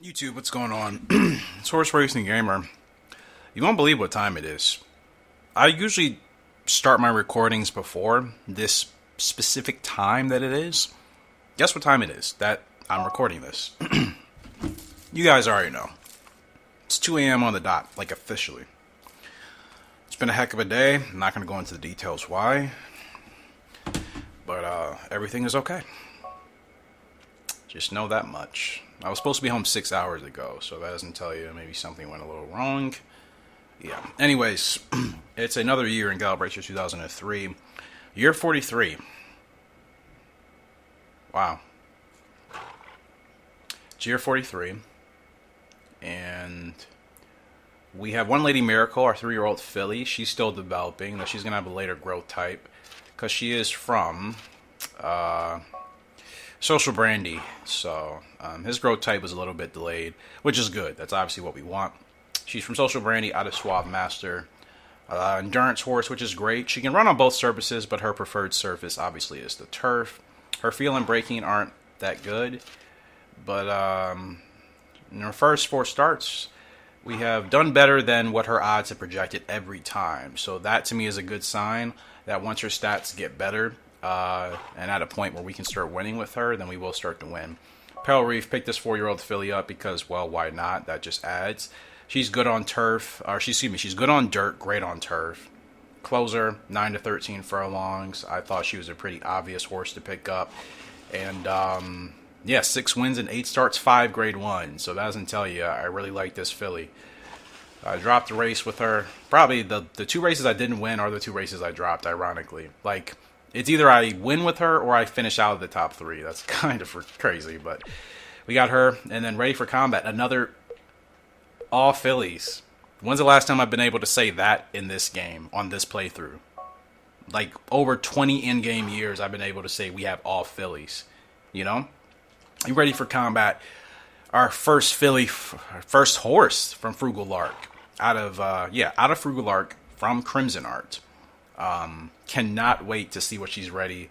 YouTube, what's going on? It's Horse Racing Gamer. You won't believe what time it is. I usually start my recordings before this specific time that it is. Guess what time it is that I'm recording this? You guys already know. It's 2 a.m. on the dot, like officially. It's been a heck of a day. I'm not going to go into the details why. But everything is okay. Just know that much. I was supposed to be home 6 hours ago, so that doesn't tell you maybe something went a little wrong. Yeah. Anyways, it's another year in Gallop 2003. Year 43. Wow. It's year 43. And we have one Lady Miracle, our 3-year-old filly. She's still developing, though she's going to have a later growth type. Because she is from Social Brandy. So his growth type was a little bit delayed, which is good. That's obviously what we want. She's from Social Brandy out of Suave Master. Endurance horse, which is great. She can run on both surfaces, but her preferred surface obviously is the turf. Her feel and braking aren't that good. But in her first 4 starts, we have done better than what her odds have projected every time. So that to me is a good sign that once her stats get better, and at a point where we can start winning with her, then we will start to win. Pale Reef picked this 4-year-old filly up because, well, why not? That just adds. She's good on turf, or she's good on dirt, great on turf. Closer, 9 to 13 furlongs. I thought she was a pretty obvious horse to pick up. And, yeah, 6 wins and 8 starts, 5 grade 1. So that doesn't tell you, I really like this filly. I dropped a race with her. Probably the 2 races I didn't win are the 2 races I dropped, ironically. Like, it's either I win with her or I finish out of the top 3. That's kind of crazy, but we got her. And then Ready for Combat, another all fillies. When's the last time I've been able to say that in this game, on this playthrough? Like, over 20 in-game years, I've been able to say we have all fillies. You know? You Ready for Combat, our first filly, first horse from Frugal Lark. Out of Frugal Lark from Crimson Art. Cannot wait to see what she's ready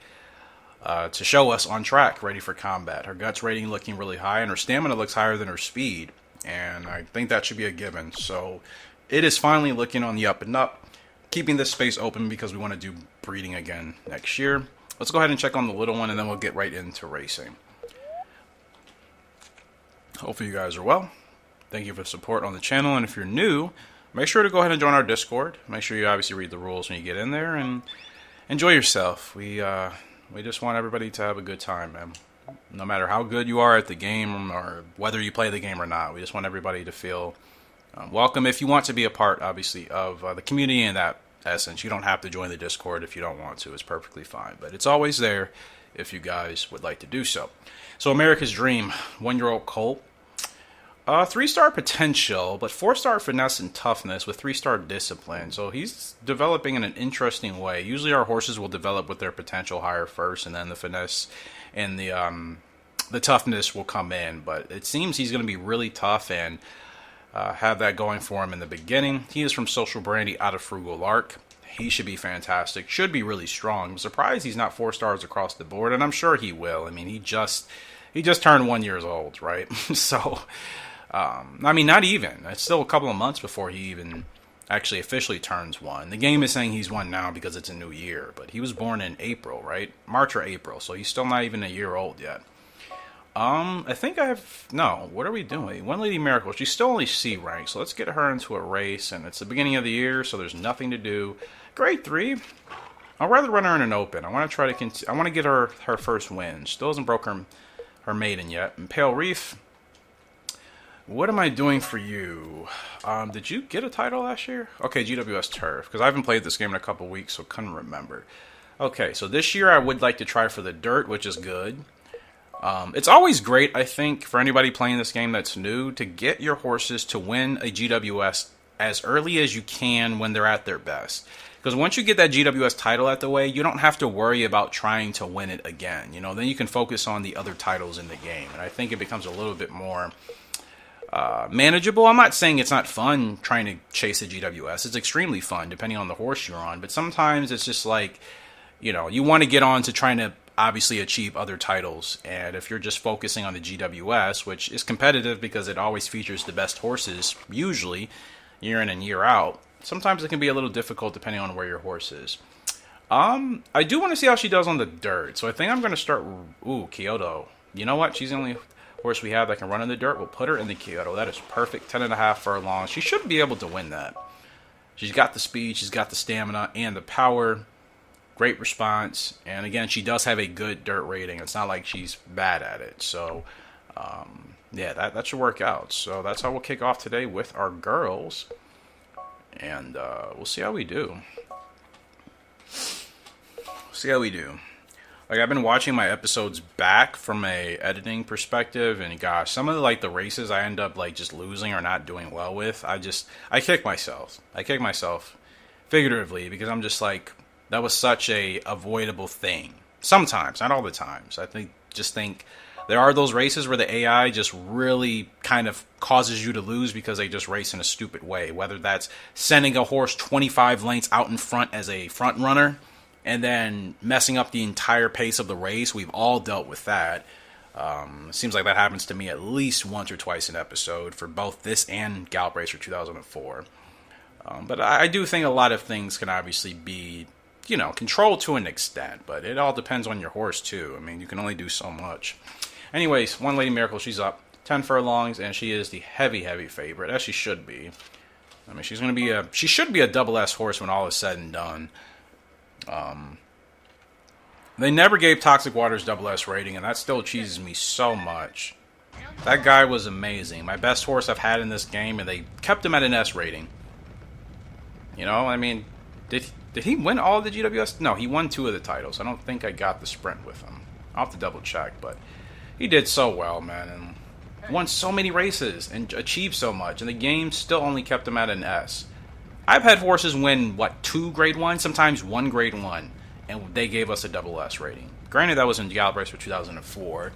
to show us on track, Ready for Combat. Her guts rating looking really high, and her stamina looks higher than her speed. And I think that should be a given. So it is finally looking on the up and up. Keeping this space open because we want to do breeding again next year. Let's go ahead and check on the little one, and then we'll get right into racing. Hopefully you guys are well. Thank you for the support on the channel. And if you're new, make sure to go ahead and join our Discord. Make sure you obviously read the rules when you get in there and enjoy yourself. We just want everybody to have a good time, man. No matter how good you are at the game or whether you play the game or not, we just want everybody to feel welcome. If you want to be a part, obviously, of the community in that essence, you don't have to join the Discord if you don't want to. It's perfectly fine. But it's always there if you guys would like to do so. So America's Dream, 1-year-old colt. 3-star potential, but 4-star finesse and toughness with 3-star discipline. So he's developing in an interesting way. Usually our horses will develop with their potential higher first, and then the finesse and the toughness will come in. But it seems he's going to be really tough and have that going for him in the beginning. He is from Social Brandy out of Frugal Lark. He should be fantastic. Should be really strong. I'm surprised he's not 4 stars across the board, and I'm sure he will. I mean, he just turned 1 year old, right? So, I mean, not even. It's still a couple of months before he even actually officially turns 1. The game is saying he's 1 now because it's a new year, but he was born in April, right? March or April, so he's still not even a year old yet. I think no, what are we doing? One Lady Miracle, she's still only C rank, so let's get her into a race, and it's the beginning of the year, so there's nothing to do. Grade 3, I'd rather run her in an open. I want to try to, I want to get her first win. Still hasn't broke her maiden yet. And Pale Reef, what am I doing for you? Did you get a title last year? Okay, GWS Turf, because I haven't played this game in a couple weeks, so couldn't remember. Okay, so this year I would like to try for the dirt, which is good. It's always great, I think, for anybody playing this game that's new, to get your horses to win a GWS as early as you can when they're at their best. Because once you get that GWS title out the way, you don't have to worry about trying to win it again. You know, then you can focus on the other titles in the game. And I think it becomes a little bit more manageable. I'm not saying it's not fun trying to chase a GWS. It's extremely fun, depending on the horse you're on. But sometimes it's just like, you know, you want to get on to trying to obviously achieve other titles. And if you're just focusing on the GWS, which is competitive because it always features the best horses, usually year in and year out, sometimes it can be a little difficult depending on where your horse is. I do want to see how she does on the dirt, so I think I'm going to start... Ooh, Kyoto. You know what? She's the only horse we have that can run in the dirt. We'll put her in the Kyoto. That is perfect. 10.5 furlongs. She should be able to win that. She's got the speed, she's got the stamina, and the power. Great response. And again, she does have a good dirt rating. It's not like she's bad at it. So, yeah, that should work out. So that's how we'll kick off today with our girls. And we'll see how we do. See how we do. Like, I've been watching my episodes back from a editing perspective, and gosh, some of the races I end up just losing or not doing well with, I kick myself. I kick myself figuratively, because I'm just like, that was such a avoidable thing. Sometimes, not all the times. I think there are those races where the AI just really kind of causes you to lose because they just race in a stupid way. Whether that's sending a horse 25 lengths out in front as a front runner, and then messing up the entire pace of the race. We've all dealt with that. It seems like that happens to me at least once or twice an episode for both this and Gallop Racer 2004. But I do think a lot of things can obviously be, controlled to an extent. But it all depends on your horse, too. I mean, you can only do so much. Anyways, One Lady Miracle, she's up 10 furlongs, and she is the heavy, heavy favorite, as she should be. I mean, she should be a double S horse when all is said and done. They never gave Toxic Waters double S rating, and that still cheeses me so much. That guy was amazing. My best horse I've had in this game, and they kept him at an S rating. I mean, did he win all of the GWS? No, he won 2 of the titles. I don't think I got the sprint with him. I'll have to double check, but he did so well, man, and won so many races and achieved so much, and the game still only kept him at an S. I've had horses win, 2 grade 1, sometimes 1 grade 1, and they gave us a double S rating. Granted, that was in Gallop Racer 2004,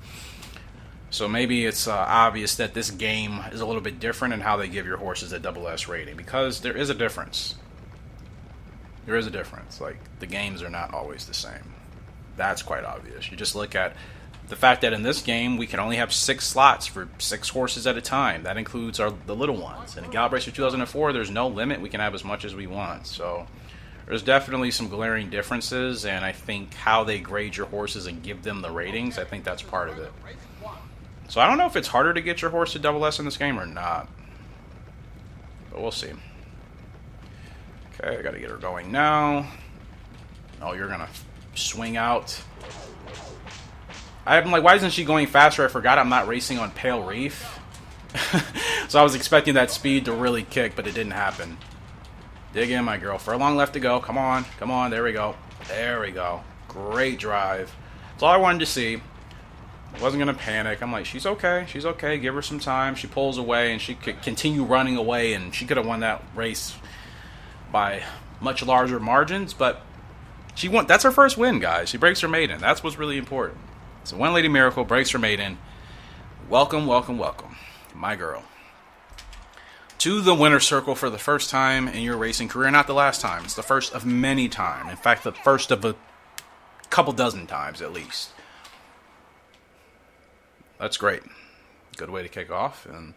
so maybe it's obvious that this game is a little bit different in how they give your horses a double S rating, because there is a difference. There is a difference. The games are not always the same. That's quite obvious. You just look at the fact that in this game, we can only have 6 slots for 6 horses at a time. That includes the little ones. And in Gallop Racer 2004, there's no limit. We can have as much as we want. So there's definitely some glaring differences, and I think how they grade your horses and give them the ratings, I think that's part of it. So I don't know if it's harder to get your horse to double S in this game or not. But we'll see. Okay, I got to get her going now. Oh, you're going to swing out. I'm like, why isn't she going faster? I forgot I'm not racing on Pale Reef. So I was expecting that speed to really kick, but it didn't happen. Dig in, my girl. Furlong left to go. Come on. Come on. There we go. There we go. Great drive. That's all I wanted to see. I wasn't going to panic. I'm like, she's okay. She's okay. Give her some time. She pulls away, and she could continue running away, and she could have won that race by much larger margins, but she won. That's her first win, guys. She breaks her maiden. That's what's really important. So One Lady Miracle breaks her maiden. Welcome, welcome, welcome, my girl, to the winner's circle for the first time in your racing career. Not the last time. It's the first of many times. In fact, the first of a couple dozen times at least. That's great. Good way to kick off. And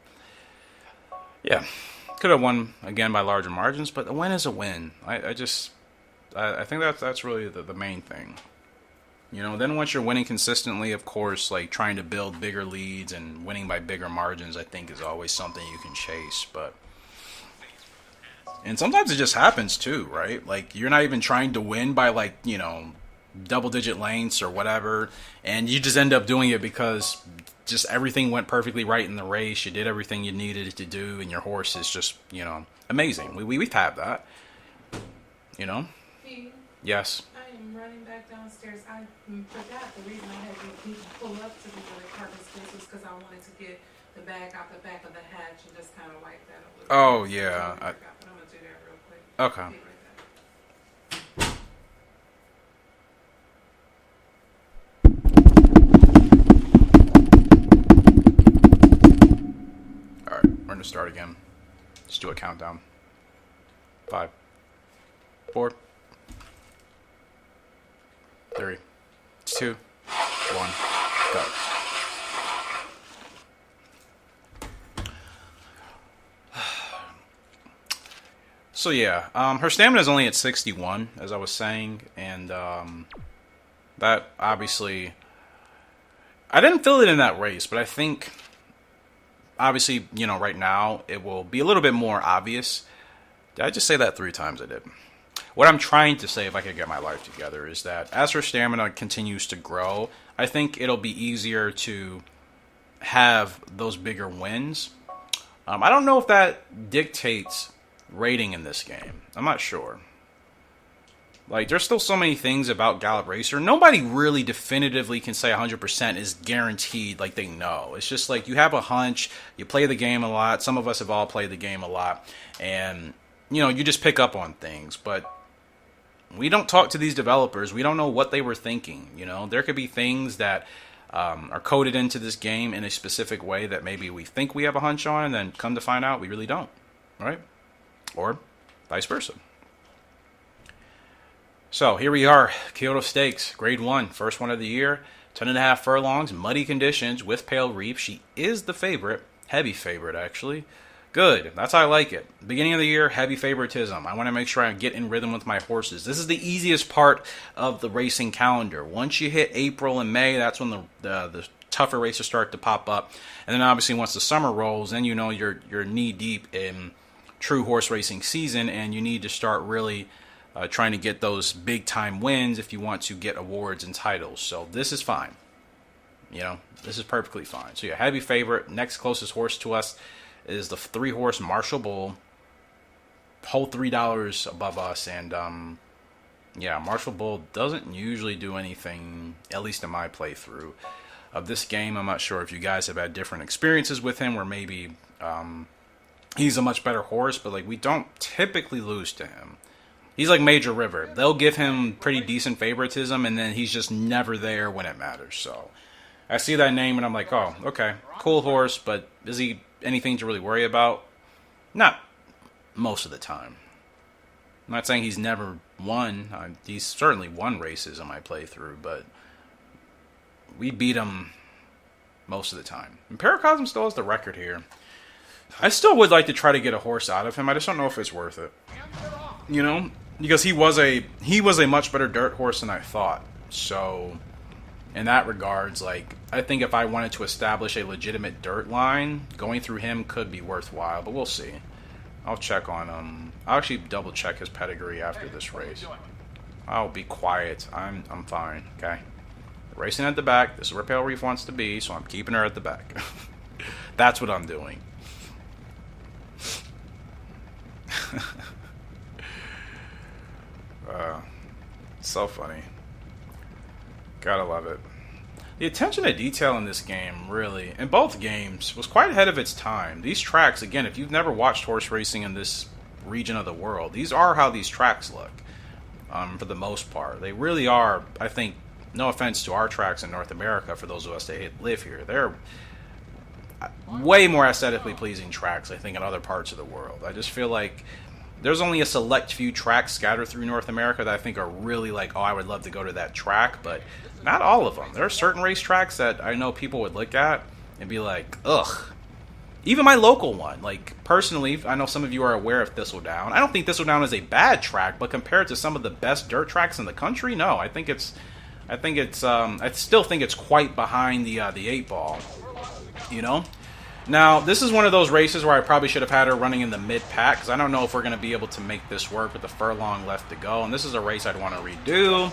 yeah, could have won again by larger margins, but a win is a win. I think that's really the main thing. Then once you're winning consistently, of course, trying to build bigger leads and winning by bigger margins, I think is always something you can chase. And sometimes it just happens too, right? You're not even trying to win by double-digit lengths or whatever, and you just end up doing it because just everything went perfectly right in the race. You did everything you needed it to do, and your horse is just, amazing. We've had that, Yes. I am running back downstairs. I forgot the reason I had to pull up to the department space was because I wanted to get the bag out the back of the hatch and just kind of wipe that a little bit. Oh, yeah. But I'm going to do that real quick. Okay. Alright, we're going to start again. Let's do a countdown. 5, 4, 3, 2, 1, go. So yeah, her stamina is only at 61, as I was saying, and that obviously, I didn't feel it in that race, but I think, obviously, you know, right now, it will be a little bit more obvious. Did I just say that 3 times? I did. What I'm trying to say, if I could get my life together, is that as her stamina continues to grow, I think it'll be easier to have those bigger wins. I don't know if that dictates rating in this game. I'm not sure. Like, there's still so many things about Gallop Racer. Nobody really definitively can say 100% is guaranteed, like they know. It's just like you have a hunch, you play the game a lot. Some of us have all played the game a lot. And, you know, you just pick up on things. But we don't talk to these developers. We don't know what they were thinking, you know. There could be things that are coded into this game in a specific way that maybe we think we have a hunch on, and then come to find out we really don't, right? Or vice versa. So here we are, Kyoto Stakes, Grade 1, first one of the year, 10.5 furlongs, muddy conditions with Pale Reef. She is the favorite, heavy favorite actually. Good, that's how I like it. Beginning of the year, heavy favoritism. I want to make sure I get in rhythm with my horses. This is the easiest part of the racing calendar. Once you hit April and May, that's when the tougher races start to pop up. And then obviously once the summer rolls, then you know you're knee deep in true horse racing season, and you need to start really trying to get those big time wins if you want to get awards and titles. So this is fine. You know, this is perfectly fine. So yeah, heavy favorite. Next closest horse to us is the 3-horse Marshall Bull. Whole $3 above us, and yeah, Marshall Bull doesn't usually do anything, at least in my playthrough of this game. I'm not sure if you guys have had different experiences with him, where maybe he's a much better horse, but like we don't typically lose to him. He's like Major River. They'll give him pretty decent favoritism, and then he's just never there when it matters. So I see that name, and I'm like, oh, okay, cool horse, but is he anything to really worry about? Not most of the time. I'm not saying he's never won. He's certainly won races in my playthrough, but we beat him most of the time. And Paracosm still has the record here. I still would like to try to get a horse out of him. I just don't know if it's worth it. You know? Because he was a much better dirt horse than I thought. So, in that regards, like, I think if I wanted to establish a legitimate dirt line, going through him could be worthwhile, but we'll see. I'll check on I'll actually double check his pedigree after this race. I'll be quiet. I'm fine, okay? Racing at the back. This is where Pale Reef wants to be, so I'm keeping her at the back. That's what I'm doing. So funny. Gotta love it. The attention to detail in this game, really, in both games, was quite ahead of its time. These tracks, again, if you've never watched horse racing in this region of the world, these are how these tracks look, for the most part. They really are, I think, no offense to our tracks in North America, for those of us that live here, they're way more aesthetically pleasing tracks, I think, in other parts of the world. I just feel like there's only a select few tracks scattered through North America that I think are really like, oh, I would love to go to that track, but not all of them. There are certain racetracks that I know people would look at and be like, ugh. Even my local one, like, personally, I know some of you are aware of Thistledown. I don't think Thistledown is a bad track, but compared to some of the best dirt tracks in the country, no. I still think it's quite behind the 8-ball, you know? Now, this is one of those races where I probably should have had her running in the mid-pack, because I don't know if we're going to be able to make this work with a furlong left to go, and this is a race I'd want to redo.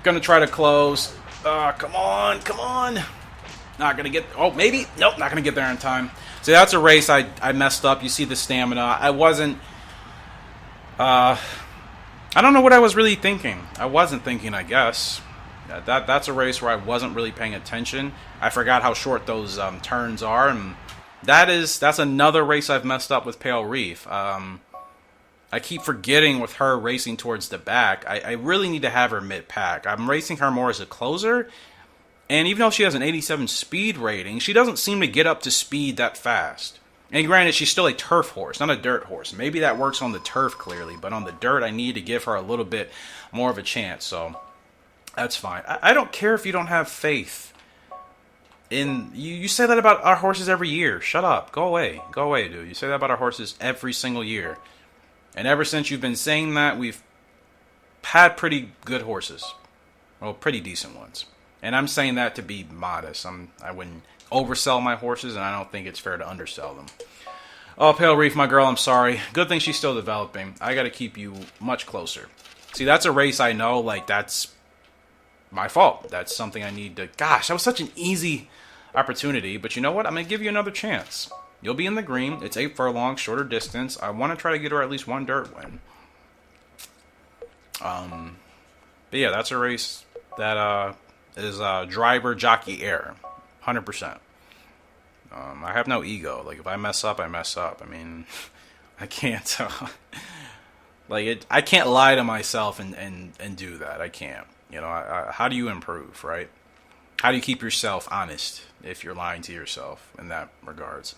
Going to try to close. Come on. Not going to get... Oh, maybe? Nope, not going to get there in time. So that's a race I messed up. You see the stamina. I wasn't... I don't know what I was really thinking. I wasn't thinking, I guess. That's a race where I wasn't really paying attention. I forgot how short those turns are, and that's another race I've messed up with Pale Reef. I keep forgetting with her racing towards the back. I really need to have her mid-pack. I'm racing her more as a closer, and even though she has an 87 speed rating, she doesn't seem to get up to speed that fast. And granted, she's still a turf horse, not a dirt horse. Maybe that works on the turf clearly, but on the dirt, I need to give her a little bit more of a chance, so... That's fine. I don't care if you don't have faith. You say that about our horses every year. Shut up. Go away. Go away, dude. You say that about our horses every single year. And ever since you've been saying that, we've had pretty good horses. Well, pretty decent ones. And I'm saying that to be modest. I wouldn't oversell my horses, and I don't think it's fair to undersell them. Oh, Pale Reef, my girl, I'm sorry. Good thing she's still developing. I got to keep you much closer. See, that's a race I know, like, that's my fault. That's something I need to... Gosh, that was such an easy opportunity. But you know what? I'm going to give you another chance. You'll be in the green. It's 8 furlongs, shorter distance. I want to try to get her at least one dirt win. But yeah, that's a race that is driver jockey error. 100%. I have no ego. Like, if I mess up, I mess up. I mean, I can't... I can't lie to myself and do that. I can't. You know, how do you improve, right? How do you keep yourself honest if you're lying to yourself in that regards?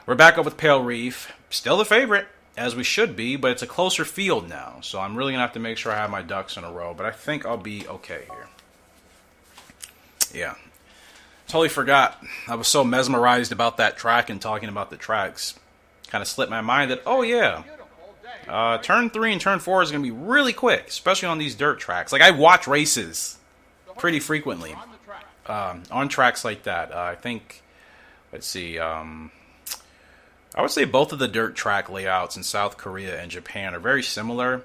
We're back up with Pale Reef. Still the favorite, as we should be, but it's a closer field now. So I'm really going to have to make sure I have my ducks in a row. But I think I'll be okay here. Yeah. Totally forgot. I was so mesmerized about that track and talking about the tracks. Kind of slipped my mind that, oh yeah, turn 3 and turn 4 is going to be really quick, especially on these dirt tracks. Like, I watch races pretty frequently on tracks like that. I think, let's see, I would say both of the dirt track layouts in South Korea and Japan are very similar.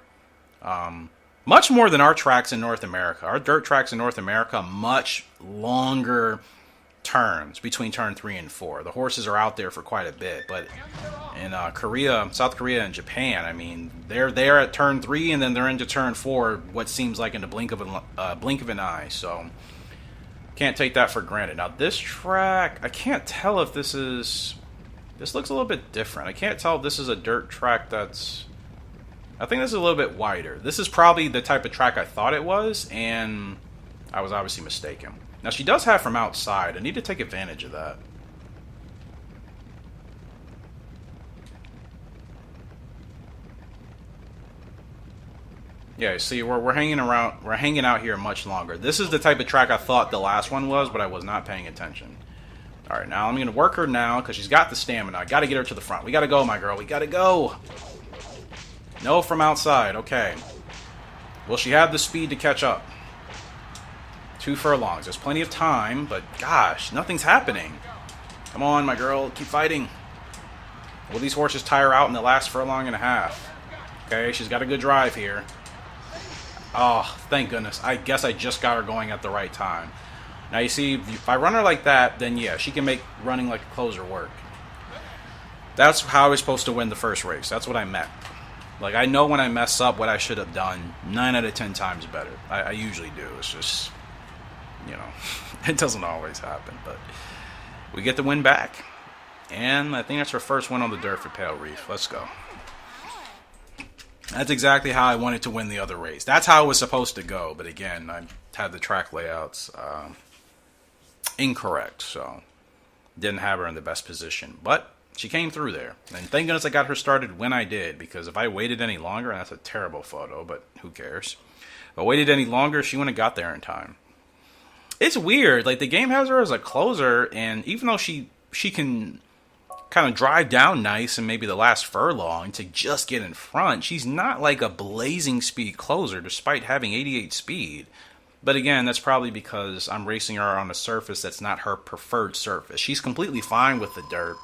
Much more than our tracks in North America. Our dirt tracks in North America, much longer turns between turn 3 and 4. The horses are out there for quite a bit, but in Korea, South Korea, and Japan, I mean, they're there at turn 3 and then they're into turn 4. What seems like in the blink of an eye. So can't take that for granted. Now this track, I can't tell if this is. This looks a little bit different. I can't tell if this is a dirt track that's. I think this is a little bit wider. This is probably the type of track I thought it was, and I was obviously mistaken. Now, she does have from outside. I need to take advantage of that. Yeah, see, we're hanging around. We're hanging out here much longer. This is the type of track I thought the last one was, but I was not paying attention. All right, now I'm going to work her now because she's got the stamina. I got to get her to the front. We got to go, my girl. We got to go. No from outside. Okay. Will she have the speed to catch up? 2 furlongs. There's plenty of time, but gosh, nothing's happening. Come on, my girl. Keep fighting. Will these horses tire out in the last furlong and a half? Okay, she's got a good drive here. Oh, thank goodness. I guess I just got her going at the right time. Now, you see, if I run her like that, then yeah, she can make running like a closer work. That's how I was supposed to win the first race. That's what I meant. Like, I know when I mess up what I should have done 9 out of 10 times better. I usually do. It's just, you know, it doesn't always happen. But we get the win back. And I think that's our first win on the dirt for Pale Reef. Let's go. That's exactly how I wanted to win the other race. That's how it was supposed to go. But again, I had the track layouts incorrect. So didn't have her in the best position. But she came through there. And thank goodness I got her started when I did. Because if I waited any longer, and that's a terrible photo, but who cares. If I waited any longer, she wouldn't have got there in time. It's weird. Like, the game has her as a closer. And even though she can kind of drive down nice and maybe the last furlong to just get in front, she's not like a blazing speed closer despite having 88 speed. But again, that's probably because I'm racing her on a surface that's not her preferred surface. She's completely fine with the dirt,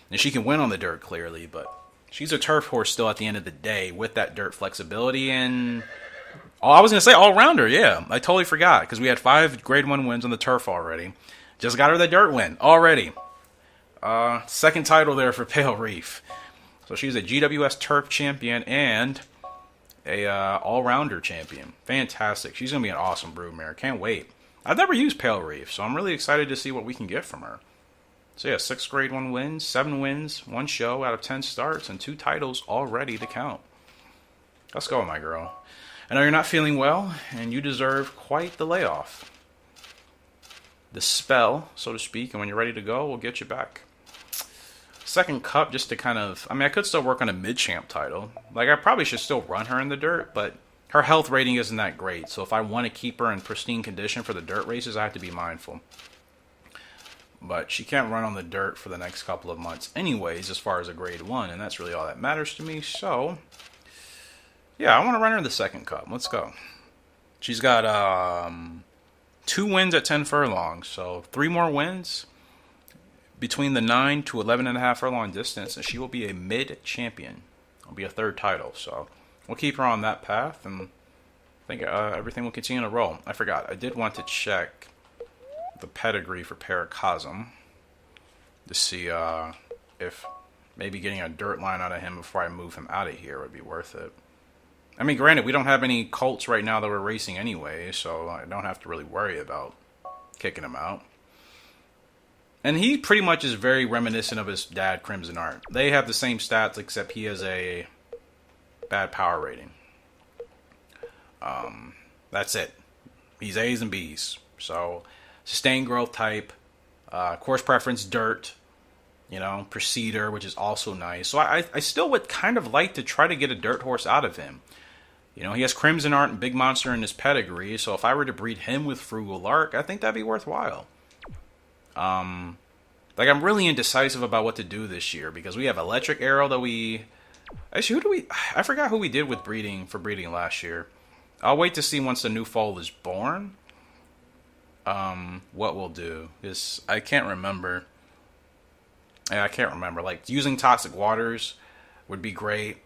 and she can win on the dirt clearly, but she's a turf horse still at the end of the day with that dirt flexibility. And I was going to say all-rounder, yeah. I totally forgot because we had 5 grade 1 wins on the turf already. Just got her the dirt win already. Second title there for Pale Reef. So she's a GWS Turf champion and a all-rounder champion. Fantastic. She's going to be an awesome broodmare. Can't wait. I've never used Pale Reef, so I'm really excited to see what we can get from her. So yeah, 6 grade 1 wins, 7 wins, 1 show out of 10 starts, and 2 titles all ready to count. Let's go, my girl. I know you're not feeling well, and you deserve quite the layoff. The spell, so to speak, and when you're ready to go, we'll get you back. Second cup, just to kind of... I mean, I could still work on a mid-champ title. Like, I probably should still run her in the dirt, but her health rating isn't that great. So if I want to keep her in pristine condition for the dirt races, I have to be mindful. But she can't run on the dirt for the next couple of months anyways, as far as a grade 1, and that's really all that matters to me. So, yeah, I want to run her in the second cup. Let's go. She's got 2 wins at 10 furlongs, so 3 more wins between the 9 to 11.5 furlong distance, and she will be a mid-champion. It'll be a 3rd title, so we'll keep her on that path, and I think everything will continue to roll. I forgot, I did want to check the pedigree for Paracosm to see if maybe getting a dirt line out of him before I move him out of here would be worth it. I mean, granted, we don't have any colts right now that we're racing anyway, so I don't have to really worry about kicking him out. And he pretty much is very reminiscent of his dad, Crimson Art. They have the same stats, except he has a bad power rating. That's it. He's A's and B's. So, sustained growth type, course preference dirt, Procedure, which is also nice. So I still would kind of like to try to get a dirt horse out of him. He has Crimson Art and Big Monster in his pedigree, so if I were to breed him with Frugal Lark, I think that'd be worthwhile. I'm really indecisive about what to do this year, because we have Electric Arrow that we... Actually, I forgot who we did with breeding last year. I'll wait to see once the new foal is born. What we'll do is... I can't remember. Yeah, I can't remember. Like, using Toxic Waters would be great.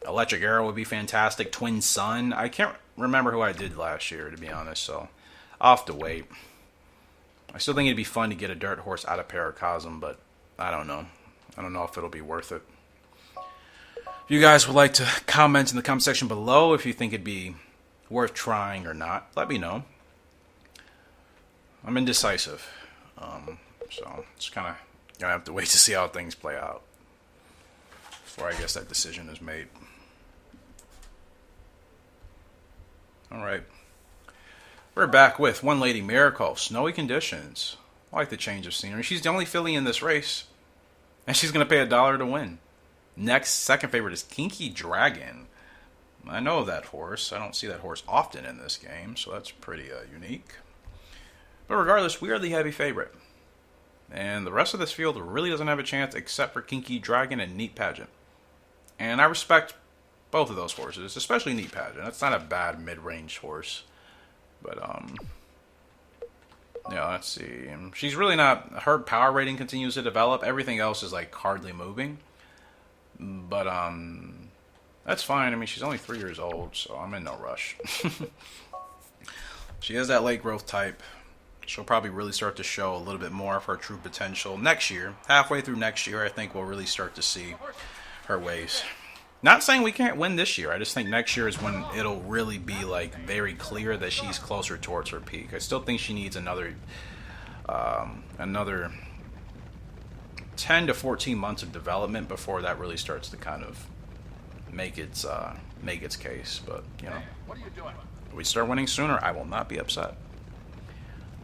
Electric Arrow would be fantastic. Twin Sun. I can't remember who I did last year, to be honest, so I'll have to wait. I still think it'd be fun to get a dirt horse out of Paracosm, but I don't know. I don't know if it'll be worth it. If you guys would like to comment in the comment section below if you think it'd be worth trying or not, let me know. I'm indecisive. So just kind of gonna have to wait to see how things play out before I guess that decision is made. Alright. We're back with One Lady Miracle. Snowy conditions. I like the change of scenery. She's the only filly in this race. And she's going to pay $1 to win. Next, second favorite is Kinky Dragon. I know that horse. I don't see that horse often in this game, so that's pretty unique. But regardless, we are the heavy favorite. And the rest of this field really doesn't have a chance except for Kinky Dragon and Neat Pageant. And I respect both of those horses, especially Neat Pageant. That's not a bad mid-range horse. But, yeah, let's see. She's really not... Her power rating continues to develop. Everything else is, like, hardly moving. But, that's fine. I mean, she's only 3 years old, so I'm in no rush. She has that late growth type. She'll probably really start to show a little bit more of her true potential next year. Halfway through next year, I think we'll really start to see her ways. Not saying we can't win this year. I just think next year is when it'll really be like very clear that she's closer towards her peak. I still think she needs another 10 to 14 months of development before that really starts to kind of make its case. But if we start winning sooner, I will not be upset.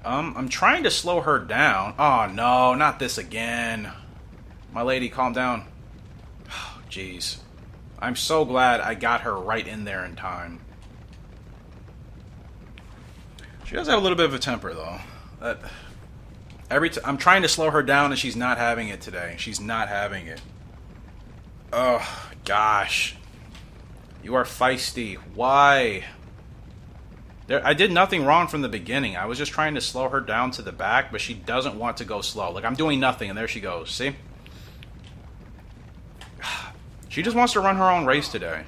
I'm trying to slow her down. Oh no, not this again. My lady, calm down. Oh, jeez. I'm so glad I got her right in there in time. She does have a little bit of a temper, though. I'm trying to slow her down, and she's not having it today. She's not having it. Oh, gosh. You are feisty. Why? I did nothing wrong from the beginning. I was just trying to slow her down to the back, but she doesn't want to go slow. Like, I'm doing nothing, and there she goes. See? She just wants to run her own race today.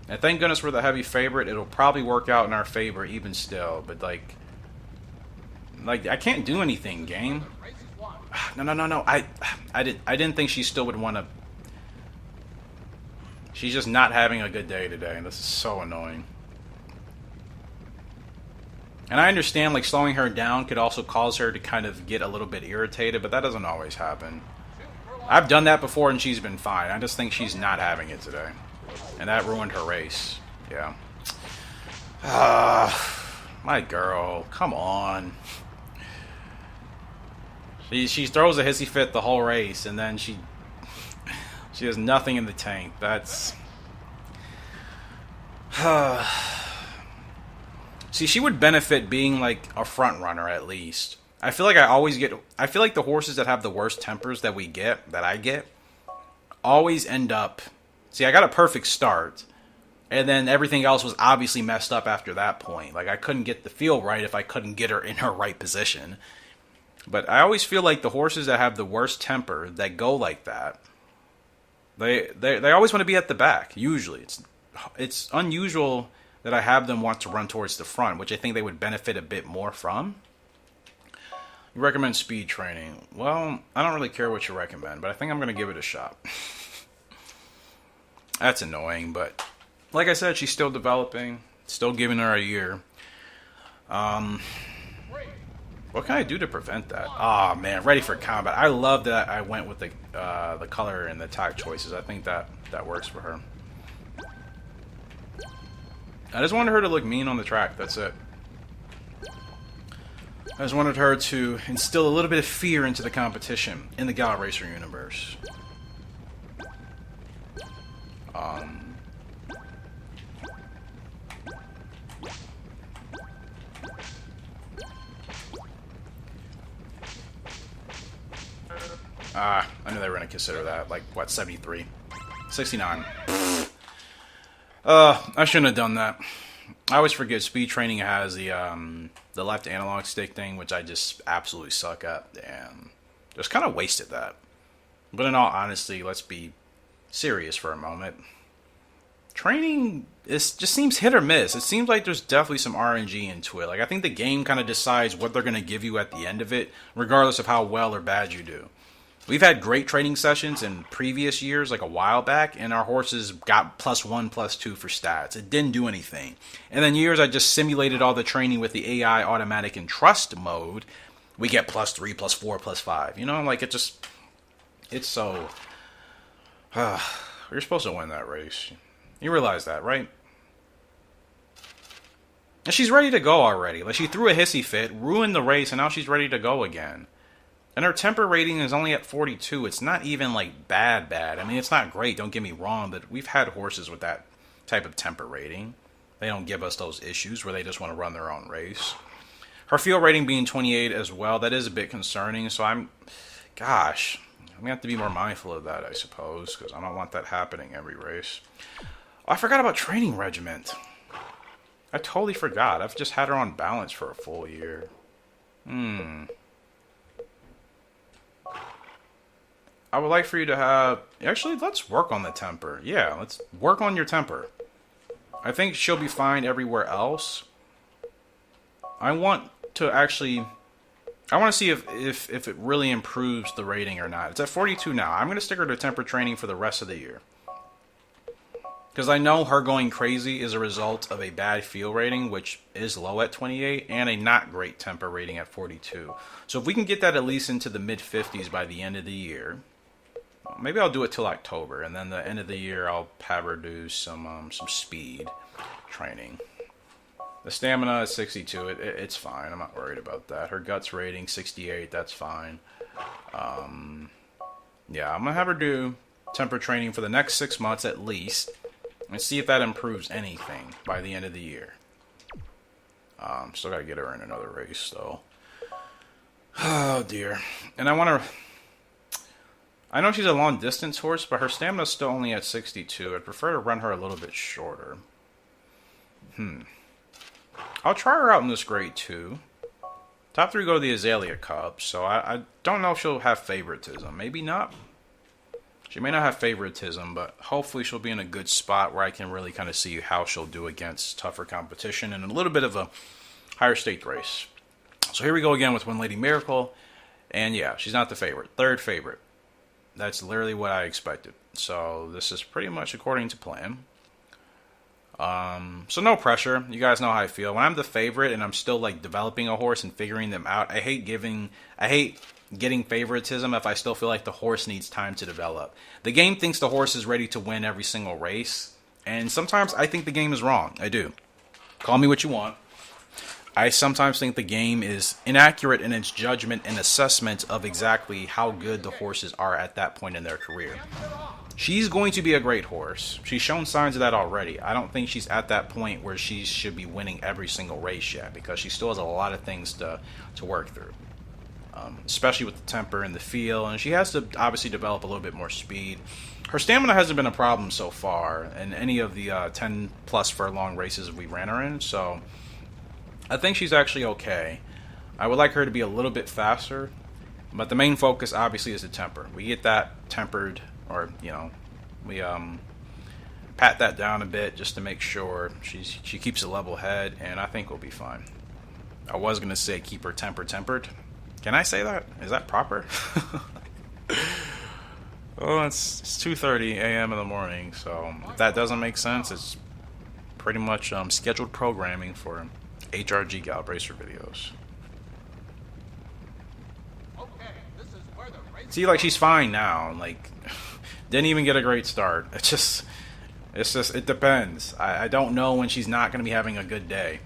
And thank goodness we're the heavy favorite. It'll probably work out in our favor even still. But, like I can't do anything, game. No. I didn't think she still would want to... She's just not having a good day today, and this is so annoying. And I understand, like, slowing her down could also cause her to kind of get a little bit irritated, but that doesn't always happen. I've done that before, and she's been fine. I just think she's not having it today. And that ruined her race. Yeah. My girl. Come on. She throws a hissy fit the whole race, and then she has nothing in the tank. That's See, she would benefit being like a front runner at least. I feel like I feel like the horses that have the worst tempers that I get, always end up. See, I got a perfect start, and then everything else was obviously messed up after that point. Like, I couldn't get the feel right if I couldn't get her in her right position. But I always feel like the horses that have the worst temper that go like that, they always want to be at the back. Usually, it's unusual that I have them want to run towards the front, which I think they would benefit a bit more from. You recommend speed training? Well, I don't really care what you recommend, but I think I'm going to give it a shot. That's annoying, but like I said, she's still developing. Still giving her a year. What can I do to prevent that? Oh man, ready for combat. I love that I went with the color and the attack choices. I think that works for her. I just wanted her to look mean on the track. That's it. I just wanted her to instill a little bit of fear into the competition in the Gallop Racer universe. I knew they were going to consider that. Like, what, 73? 69. I shouldn't have done that. I always forget speed training has the left analog stick thing, which I just absolutely suck at, and just kind of wasted that. But in all honesty, let's be serious for a moment. Training just seems hit or miss. It seems like there's definitely some RNG into it. Like, I think the game kind of decides what they're going to give you at the end of it, regardless of how well or bad you do. We've had great training sessions in previous years, like a while back, and our horses got +1, +2 for stats. It didn't do anything. And then years I just simulated all the training with the AI automatic and trust mode. We get +3, +4, +5. You know, like it's so... you're supposed to win that race. You realize that, right? And she's ready to go already. Like, she threw a hissy fit, ruined the race, and now she's ready to go again. And her temper rating is only at 42. It's not even, like, bad. I mean, it's not great, don't get me wrong, but we've had horses with that type of temper rating. They don't give us those issues where they just want to run their own race. Her field rating being 28 as well, that is a bit concerning, so I'm going to have to be more mindful of that, I suppose, because I don't want that happening every race. Oh, I forgot about training regiment. I totally forgot. I've just had her on balance for a full year. I would like for you to have... Actually, let's work on the temper. Yeah, let's work on your temper. I think she'll be fine everywhere else. I want to see if it really improves the rating or not. It's at 42 now. I'm going to stick her to temper training for the rest of the year. Because I know her going crazy is a result of a bad feel rating, which is low at 28, and a not great temper rating at 42. So if we can get that at least into the mid-50s by the end of the year... Maybe I'll do it till October, and then the end of the year I'll have her do some speed training. The stamina is 62. It's fine. I'm not worried about that. Her guts rating 68. That's fine. Yeah, I'm gonna have her do temper training for the next 6 months at least, and see if that improves anything by the end of the year. Still gotta get her in another race though. Oh dear. And I know she's a long distance horse, but her stamina's still only at 62. I'd prefer to run her a little bit shorter. I'll try her out in this grade too. Top 3 go to the Azalea Cup, so I don't know if she'll have favoritism. Maybe not. She may not have favoritism, but hopefully she'll be in a good spot where I can really kind of see how she'll do against tougher competition and a little bit of a higher stake race. So here we go again with One Lady Miracle. And yeah, she's not the favorite. Third favorite. That's literally what I expected. So this is pretty much according to plan. So no pressure. You guys know how I feel. When I'm the favorite and I'm still like developing a horse and figuring them out, I hate getting favoritism if I still feel like the horse needs time to develop. The game thinks the horse is ready to win every single race, and sometimes I think the game is wrong. I do. Call me what you want. I sometimes think the game is inaccurate in its judgment and assessment of exactly how good the horses are at that point in their career. She's going to be a great horse. She's shown signs of that already. I don't think she's at that point where she should be winning every single race yet, because she still has a lot of things to work through, especially with the temper and the feel. And she has to obviously develop a little bit more speed. Her stamina hasn't been a problem so far in any of the 10 plus furlong races we ran her in. So I think she's actually okay. I would like her to be a little bit faster, but the main focus obviously is the temper. We get that tempered, or we pat that down a bit just to make sure she keeps a level head, and I think we'll be fine. I was gonna say keep her tempered. Can I say that? Is that proper? Well, it's 2:30 a.m. in the morning, so if that doesn't make sense, it's pretty much scheduled programming for HRG Gallop Racer videos. See, like, she's fine now. Like, didn't even get a great start. It depends. I don't know when she's not going to be having a good day.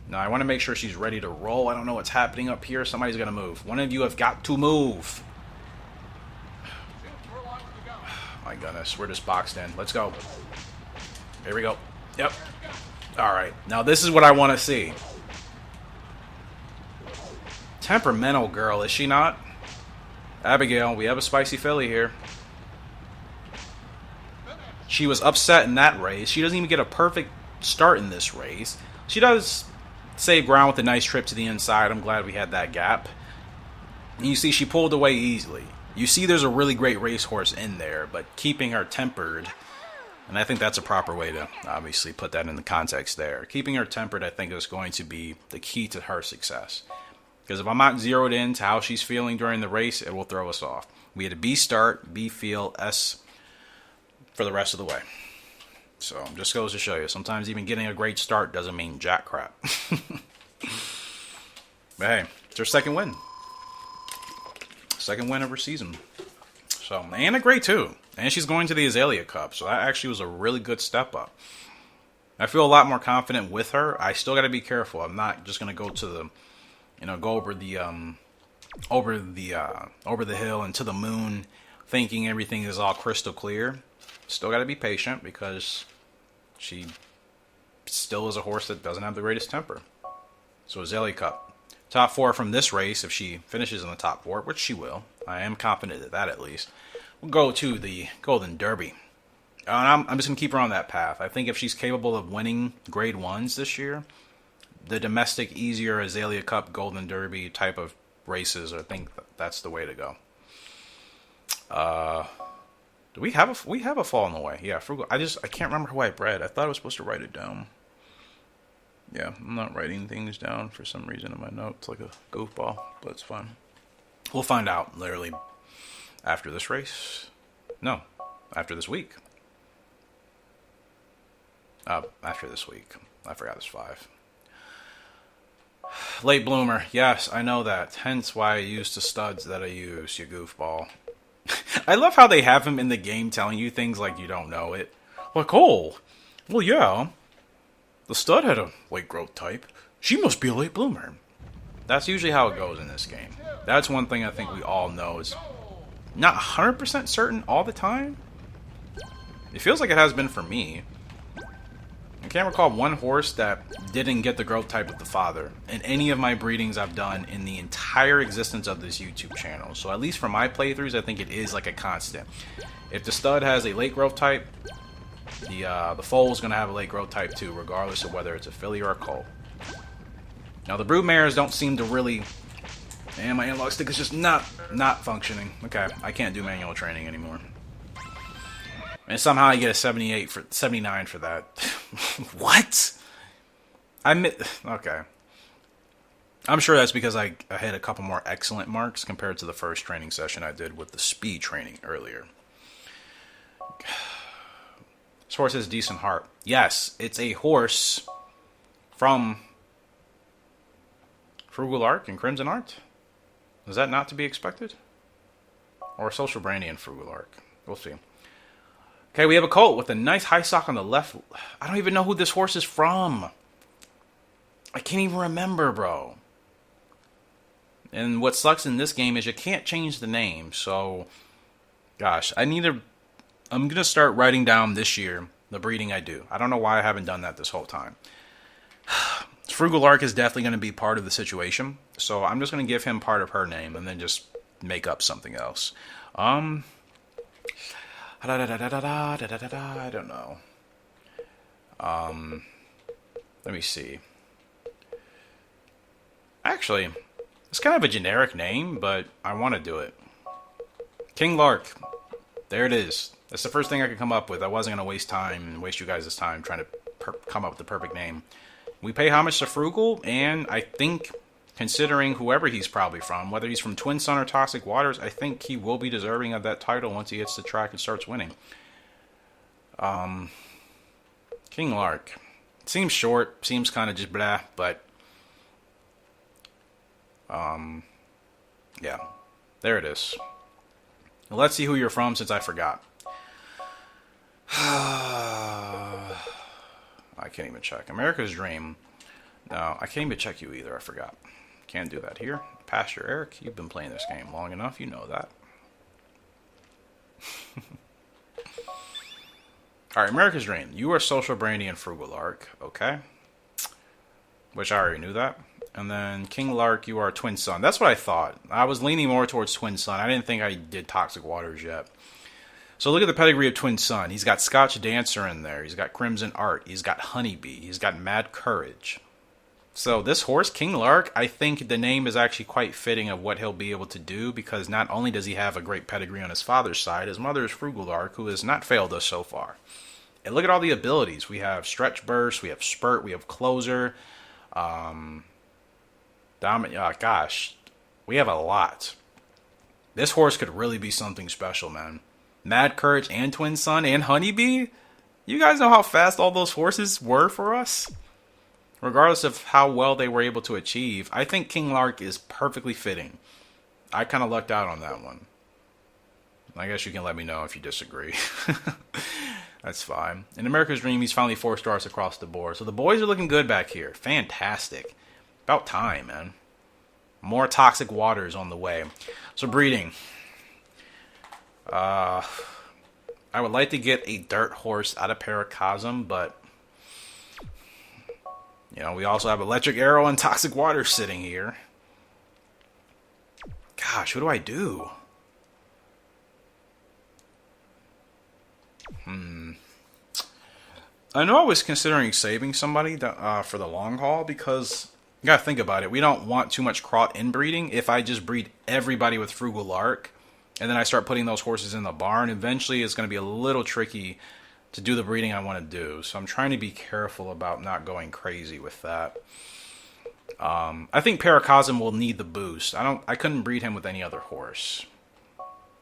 Now, I want to make sure she's ready to roll. I don't know what's happening up here. Somebody's going to move. One of you have got to move. My goodness, we're just boxed in. Let's go. Here we go. Yep. All right. Now, this is what I want to see. Temperamental girl, is she not? Abigail, we have a spicy filly here. She was upset in that race. She doesn't even get a perfect start in this race. She does save ground with a nice trip to the inside. I'm glad we had that gap. And you see, she pulled away easily. You see there's a really great racehorse in there, but keeping her tempered, and I think that's a proper way to obviously put that in the context there. Keeping her tempered, I think, is going to be the key to her success. Because if I'm not zeroed in to how she's feeling during the race, it will throw us off. We had a B start, B feel, S for the rest of the way. So just goes to show you, sometimes even getting a great start doesn't mean jack crap. But hey, it's her second win. Second win of her season. So, and a great too. And she's going to the Azalea Cup, so that actually was a really good step up. I feel a lot more confident with her. I still got to be careful. I'm not just going to go to the go over the hill and to the moon thinking everything is all crystal clear. Still got to be patient, because she still is a horse that doesn't have the greatest temper. So Azalea Cup. Top 4 from this race, if she finishes in the top 4, which she will. I am confident of that at least. We'll go to the Golden Derby. And I'm just going to keep her on that path. I think if she's capable of winning Grade 1s this year, the domestic, easier Azalea Cup, Golden Derby type of races, I think that's the way to go. Do we have a fall in the way? Yeah, Frugal. I can't remember who I bred. I thought I was supposed to write it down. Yeah, I'm not writing things down for some reason in my notes like a goofball, but it's fine. We'll find out literally after this race. No, after this week. After this week. I forgot it's 5. Late bloomer. Yes, I know that. Hence why I use the studs that I use, you goofball. I love how they have him in the game telling you things like you don't know it. Like, oh, well, yeah. The stud had a late growth type. She must be a late bloomer. That's usually how it goes in this game. That's one thing I think we all know is not 100% certain all the time. It feels like it has been for me. I can't recall one horse that didn't get the growth type with the father in any of my breedings I've done in the entire existence of this YouTube channel. So at least for my playthroughs, I think it is like a constant. If the stud has a late growth type, the foal is going to have a late growth type too, regardless of whether it's a filly or a colt. Now the brood mares don't seem to really... And my analog stick is just not functioning. Okay, I can't do manual training anymore. And somehow I get a 79 for that. What? Okay. I'm sure that's because I had a couple more excellent marks compared to the first training session I did with the speed training earlier. This horse has decent heart. Yes, it's a horse from Frugal Arc and Crimson Art. Is that not to be expected? Or Social Brandy and Frugal Arc? We'll see. Okay, we have a colt with a nice high sock on the left. I don't even know who this horse is from. I can't even remember, bro. And what sucks in this game is you can't change the name. So, gosh, I need to I'm going to start writing down this year the breeding I do. I don't know why I haven't done that this whole time. Frugal Lark is definitely going to be part of the situation, so I'm just going to give him part of her name and then just make up something else. I don't know. Let me see. Actually, it's kind of a generic name, but I want to do it. King Lark. There it is. That's the first thing I could come up with. I wasn't going to waste time and waste you guys' time trying to come up with the perfect name. We pay homage to Frugal, and I think, considering whoever he's probably from, whether he's from Twin Sun or Toxic Waters, I think he will be deserving of that title once he hits the track and starts winning. King Lark. Seems short, seems kind of just blah, but yeah, there it is. Let's see who you're from since I forgot. I can't even check. America's Dream. No, I can't even check you either. I forgot. Can't do that here. Pastor Eric, you've been playing this game long enough. You know that. Alright, America's Dream. You are Social Brandy and Frugal Lark. Okay. Which I already knew that. And then King Lark, you are Twin Sun. That's what I thought. I was leaning more towards Twin Sun. I didn't think I did Toxic Waters yet. So look at the pedigree of Twin Sun. He's got Scotch Dancer in there. He's got Crimson Art. He's got Honeybee. He's got Mad Courage. So this horse, King Lark, I think the name is actually quite fitting of what he'll be able to do, because not only does he have a great pedigree on his father's side, his mother is Frugal Lark, who has not failed us so far. And look at all the abilities. We have Stretch Burst, we have Spurt, we have Closer. Gosh, we have a lot. This horse could really be something special, man. Mad Courage and Twin Sun and Honeybee? You guys know how fast all those horses were for us? Regardless of how well they were able to achieve, I think King Lark is perfectly fitting. I kind of lucked out on that one. I guess you can let me know if you disagree. That's fine. In America's Dream, he's finally 4 stars across the board. So the boys are looking good back here. Fantastic. About time, man. More Toxic Waters on the way. So breeding. I would like to get a dirt horse out of Paracosm, but you know, we also have Electric Arrow and Toxic Waters sitting here. Gosh, what do I do? I know I was considering saving somebody for the long haul, because you gotta think about it. We don't want too much crot inbreeding. If I just breed everybody with Frugal Lark, and then I start putting those horses in the barn, eventually it's going to be a little tricky to do the breeding I want to do. So I'm trying to be careful about not going crazy with that. I think Paracosm will need the boost. I couldn't breed him with any other horse.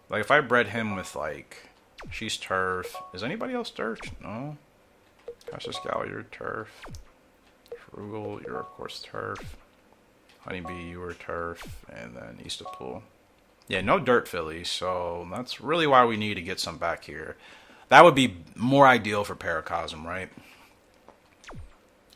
Like if I bred him with like, she's turf. Is anybody else turf? No. Cassius Gal, you're turf. Frugal, you're of course turf. Honeybee, you were turf. And then East of Pool. Yeah, no dirt fillies, so that's really why we need to get some back here. That would be more ideal for Paracosm, right?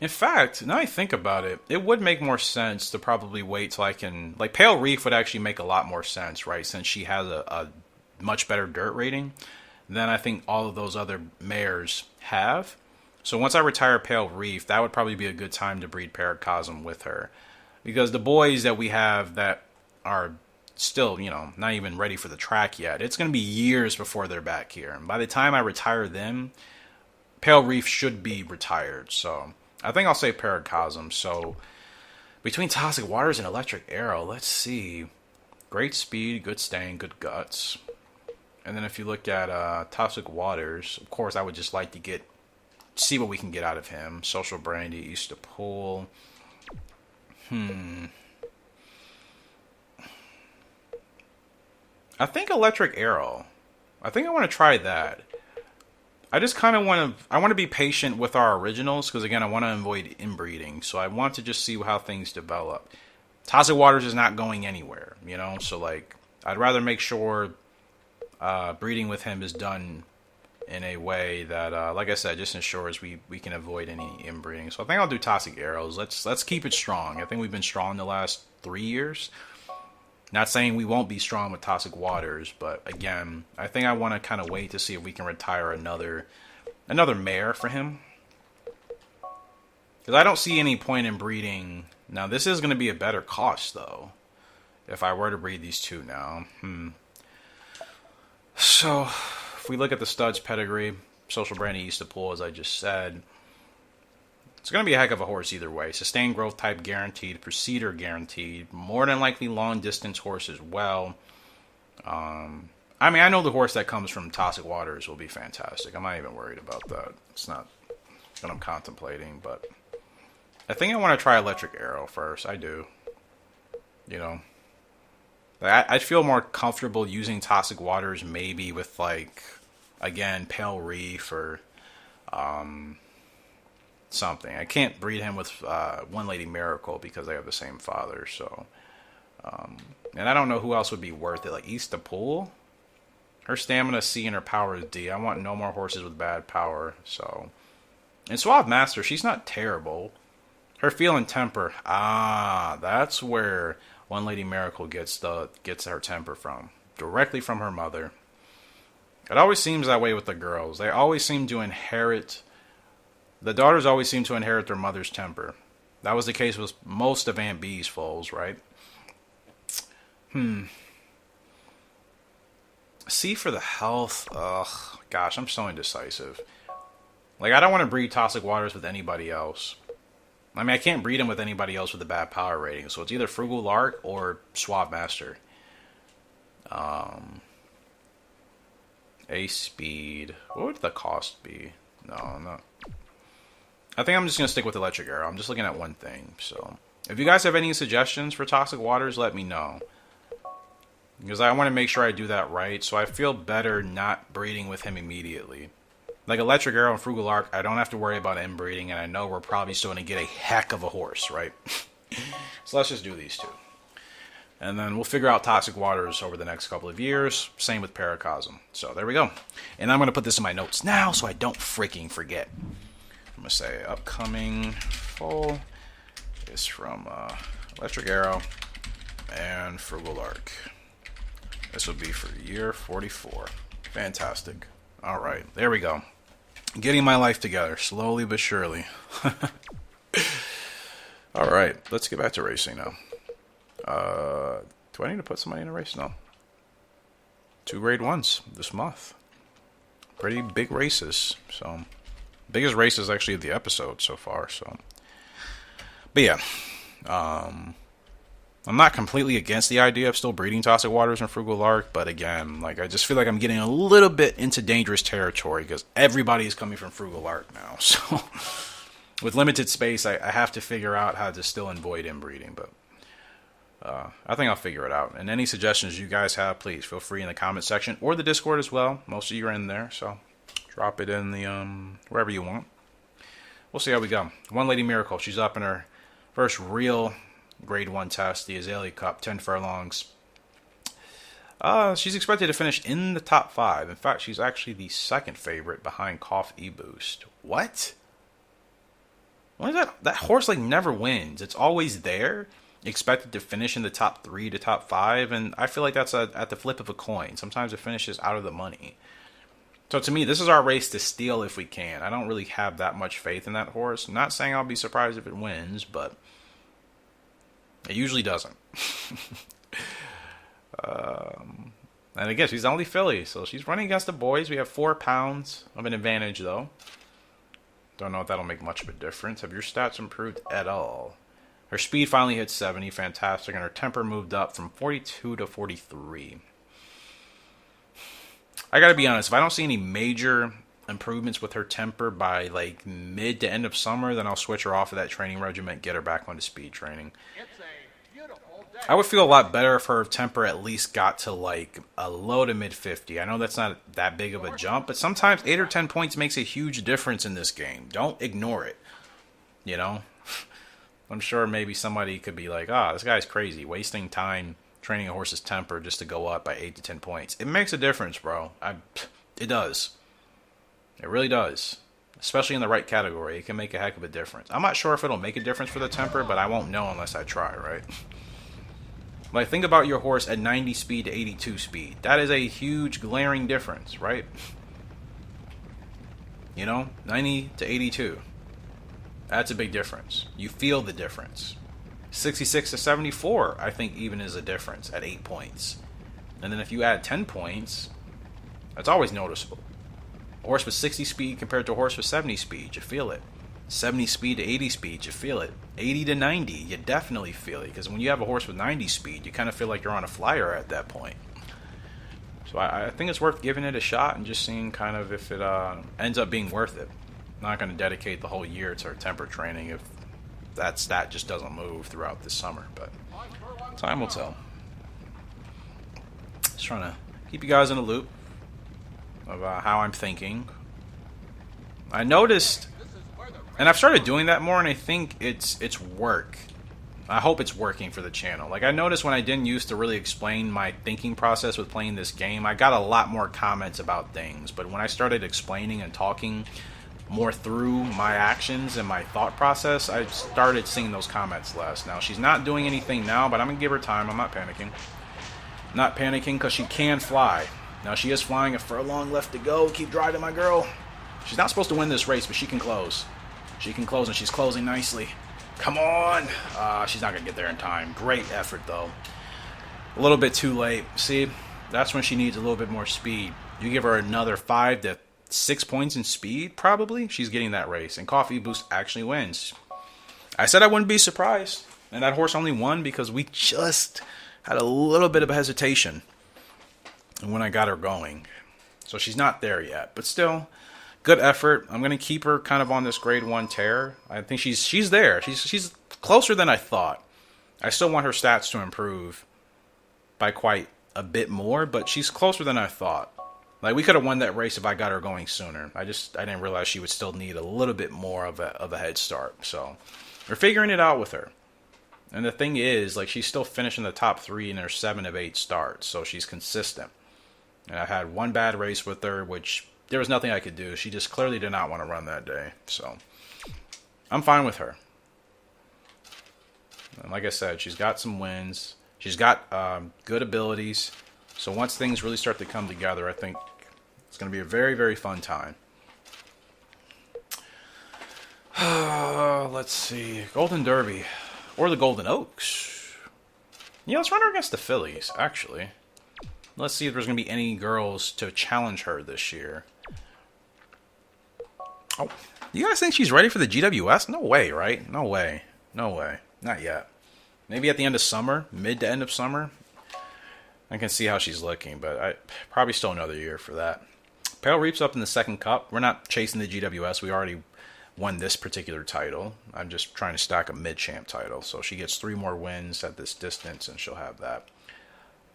In fact, now I think about it, it would make more sense to probably wait till I can... Like, Pale Reef would actually make a lot more sense, right? Since she has a much better dirt rating than I think all of those other mares have. So once I retire Pale Reef, that would probably be a good time to breed Paracosm with her. Because the boys that we have that are still, you know, not even ready for the track yet, it's going to be years before they're back here. And by the time I retire them, Pale Reef should be retired. So I think I'll say Paracosm. So between Toxic Waters and Electric Arrow, let's see. Great speed, good staying, good guts. And then if you look at Toxic Waters, of course I would just like to see what we can get out of him. Social Brandy, East of Pool. I think Electric Arrow. I think I want to try that. I just kind of want to be patient with our originals, because again, I want to avoid inbreeding. So I want to just see how things develop. Toxic Waters is not going anywhere, you know? So like, I'd rather make sure breeding with him is done in a way that, like I said, just ensures we can avoid any inbreeding. So I think I'll do Toxic Arrows. Let's keep it strong. I think we've been strong the last 3 years. Not saying we won't be strong with Toxic Waters, but again, I think I want to kind of wait to see if we can retire another mare for him. Because I don't see any point in breeding. Now, this is going to be a better cost, though, if I were to breed these two now. So, if we look at the stud's pedigree, Social Brandy East of Pool, as I just said, it's going to be a heck of a horse either way. Sustained growth type guaranteed, Procedure guaranteed, more than likely long distance horse as well. I mean, I know the horse that comes from Toxic Waters will be fantastic. I'm not even worried about that. It's not what I'm contemplating, but I think I want to try Electric Arrow first. I do. You know, I feel more comfortable using Toxic Waters maybe with, like, again, Pale Reef or something. I can't breed him with One Lady Miracle because they have the same father. So, and I don't know who else would be worth it. Like East of Pool, her stamina C and her power is D. I want no more horses with bad power. So, and Suave Master, she's not terrible. Her feel and temper, that's where One Lady Miracle gets her temper from, directly from her mother. It always seems that way with the girls. They always seem to inherit. The daughters always seem to inherit their mother's temper. That was the case with most of Aunt B's foals, right? C for the health. Ugh, gosh, I'm so indecisive. Like, I don't want to breed Toxic Waters with anybody else. I mean, I can't breed him with anybody else with a bad power rating. So it's either Frugal Lark or Suave Master. A speed. What would the cost be? No. I think I'm just going to stick with Electric Arrow. I'm just looking at one thing. So if you guys have any suggestions for Toxic Waters, let me know. Because I want to make sure I do that right. So I feel better not breeding with him immediately. Like Electric Arrow and Frugal Arc, I don't have to worry about inbreeding, and I know we're probably still going to get a heck of a horse, right? So let's just do these two. And then we'll figure out Toxic Waters over the next couple of years. Same with Paracosm. So there we go. And I'm going to put this in my notes now so I don't freaking forget. I'm going to say upcoming foal is from Electric Arrow and Frugal Arc. This will be for year 44. Fantastic. All right, there we go. Getting my life together, slowly but surely. All right, let's get back to racing now. Do I need to put somebody in a race? No. 2 grade 1s this month. Pretty big races. So, biggest races actually of the episode so far. So, but yeah, I'm not completely against the idea of still breeding Toxic Waters and Frugal Lark, but again, like, I just feel like I'm getting a little bit into dangerous territory because everybody is coming from Frugal Lark now. So, with limited space, I have to figure out how to still avoid inbreeding, but I think I'll figure it out. And any suggestions you guys have, please feel free in the comment section or the Discord as well. Most of you are in there, so drop it in the wherever you want. We'll see how we go. One Lady Miracle, she's up in her first real grade 1 test, the Azalea Cup, 10 furlongs. She's expected to finish in the top 5. In fact, she's actually the second favorite behind Cough E-Boost. What? What is that? That horse, like, never wins. It's always there, expected to finish in the top 3 to top 5, and I feel like that's at the flip of a coin. Sometimes it finishes out of the money. So to me, this is our race to steal if we can. I don't really have that much faith in that horse. I'm not saying I'll be surprised if it wins, but it usually doesn't. And again, she's the only filly, so she's running against the boys. We have 4 pounds of an advantage, though. Don't know if that'll make much of a difference. Have your stats improved at all? Her speed finally hit 70, fantastic, and her temper moved up from 42 to 43. I gotta be honest, if I don't see any major improvements with her temper by like mid to end of summer, then I'll switch her off of that training regimen, get her back onto speed training. I would feel a lot better if her temper at least got to like a low to mid 50. I know that's not that big of a jump, but sometimes 8 or 10 points makes a huge difference in this game. Don't ignore it. You know? I'm sure maybe somebody could be like, this guy's crazy, wasting time training a horse's temper just to go up by 8 to 10 points. It makes a difference, bro. It does. It really does. Especially in the right category. It can make a heck of a difference. I'm not sure if it'll make a difference for the temper, but I won't know unless I try, right? Like, think about your horse at 90 speed to 82 speed. That is a huge glaring difference, right? You know, 90 to 82. That's a big difference. You feel the difference. 66 to 74, I think, even is a difference at 8 points. And then if you add 10 points, that's always noticeable. A horse with 60 speed compared to a horse with 70 speed, you feel it. 70 speed to 80 speed, you feel it. 80 to 90, you definitely feel it. Because when you have a horse with 90 speed, you kind of feel like you're on a flyer at that point. So I think it's worth giving it a shot and just seeing kind of if it ends up being worth it. I'm not going to dedicate the whole year to our temper training if that stat just doesn't move throughout this summer. But time will tell. Just trying to keep you guys in the loop of how I'm thinking. I noticed, and I've started doing that more, and I think it's work. I hope it's working for the channel. Like, I noticed when I didn't used to really explain my thinking process with playing this game, I got a lot more comments about things. But when I started explaining and talking more through my actions and my thought process, I started seeing those comments less. Now, she's not doing anything now, but I'm going to give her time. I'm not panicking. Not panicking because she can fly. Now, she is flying a furlong left to go. Keep driving, my girl. She's not supposed to win this race, but she can close. She can close, and she's closing nicely. Come on! She's not going to get there in time. Great effort, though. A little bit too late. See, that's when she needs a little bit more speed. You give her another 5 to 6 points in speed, probably, she's getting that race. And Coffee Boost actually wins. I said I wouldn't be surprised. And that horse only won because we just had a little bit of a hesitation when I got her going. So she's not there yet. But still, good effort. I'm going to keep her kind of on this grade 1 tear. I think she's there. She's closer than I thought. I still want her stats to improve by quite a bit more, but she's closer than I thought. Like, we could have won that race if I got her going sooner. I didn't realize she would still need a little bit more of a head start. So we're figuring it out with her. And the thing is, like, she's still finishing the top 3 in her 7 of 8 starts, so she's consistent. And I had one bad race with her, which there was nothing I could do. She just clearly did not want to run that day. So I'm fine with her. And like I said, she's got some wins. She's got good abilities. So once things really start to come together, I think it's going to be a very, very fun time. Let's see. Golden Derby. Or the Golden Oaks. Yeah, let's run her against the fillies, actually. Let's see if there's going to be any girls to challenge her this year. Oh, you guys think she's ready for the GWS? No way, right? No way. No way. Not yet. Maybe at the end of summer, mid to end of summer. I can see how she's looking, but I probably still another year for that. Pale Reap's up in the second cup. We're not chasing the GWS. We already won this particular title. I'm just trying to stack a mid-champ title. So she gets 3 more wins at this distance, and she'll have that.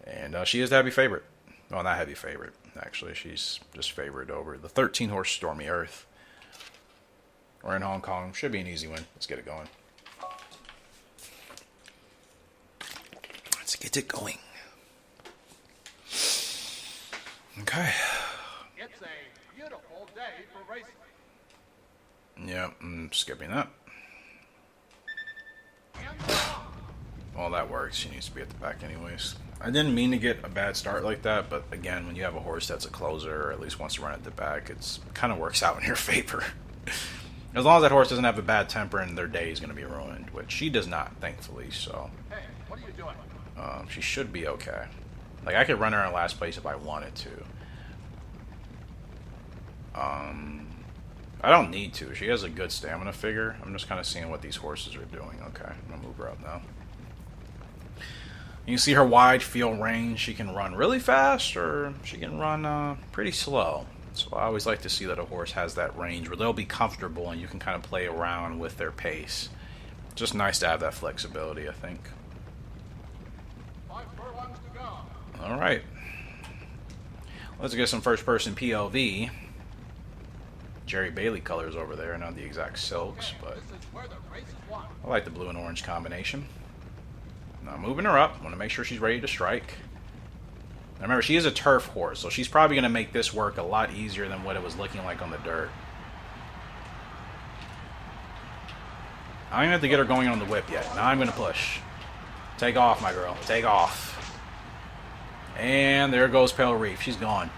And she is the heavy favorite. Well, not heavy favorite, actually. She's just favored over the 13-horse Stormy Earth. We're in Hong Kong. Should be an easy win. Let's get it going. Let's get it going. Okay. It's a beautiful day for racing. Yeah, I'm skipping that. Well, that works. She needs to be at the back anyways. I didn't mean to get a bad start like that, but again, when you have a horse that's a closer or at least wants to run at the back, it kind of works out in your favor. As long as that horse doesn't have a bad temper and their day is going to be ruined, which she does not, thankfully, so. Hey, what are you doing? She should be okay. Like, I could run her in last place if I wanted to. I don't need to. She has a good stamina figure. I'm just kind of seeing what these horses are doing. Okay, I'm going to move her up now. You can see her wide field range. She can run really fast or she can run pretty slow. So I always like to see that a horse has that range where they'll be comfortable and you can kind of play around with their pace. Just nice to have that flexibility, I think. 5 furlongs to go. All right. Let's get some first-person POV. Jerry Bailey colors over there, not the exact silks, but This is where the race is won. I like the blue and orange combination. Now moving her up. Want to make sure she's ready to strike. Now remember, she is a turf horse, so she's probably going to make this work a lot easier than what it was looking like on the dirt. I'm going to have to get her going on the whip yet. Now I'm going to push. Take off, my girl. Take off. And there goes Pale Reef. She's gone.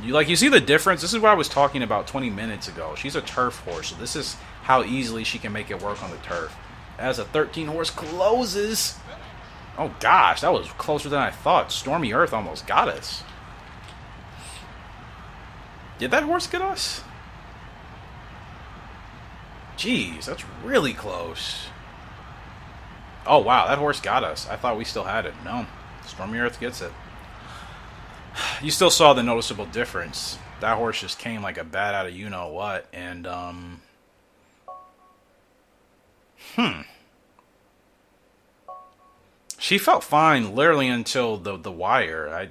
You see the difference? This is what I was talking about 20 minutes ago. She's a turf horse, so this is how easily she can make it work on the turf. As a 13 horse closes. Oh gosh, that was closer than I thought. Stormy Earth almost got us. Did that horse get us? Jeez, that's really close. Oh wow, that horse got us. I thought we still had it. No, Stormy Earth gets it. You still saw the noticeable difference. That horse just came like a bat out of you-know-what, and, she felt fine literally until the wire.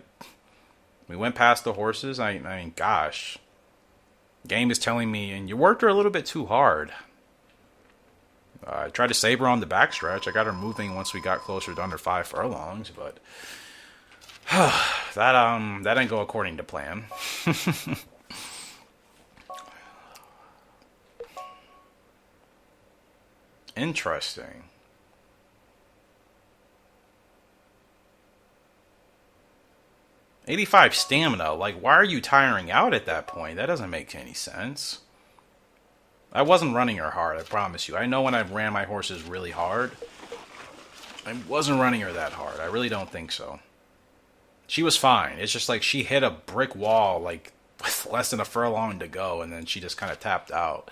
We went past the horses. I mean, gosh. Game is telling me, and you worked her a little bit too hard. I tried to save her on the backstretch. I got her moving once we got closer to under 5 furlongs, but that didn't go according to plan. Interesting. $85 stamina. Like, why are you tiring out at that point? That doesn't make any sense. I wasn't running her hard, I promise you. I know when I ran my horses really hard. I wasn't running her that hard. I really don't think so. She was fine. It's just like she hit a brick wall, like, with less than a furlong to go, and then she just kind of tapped out.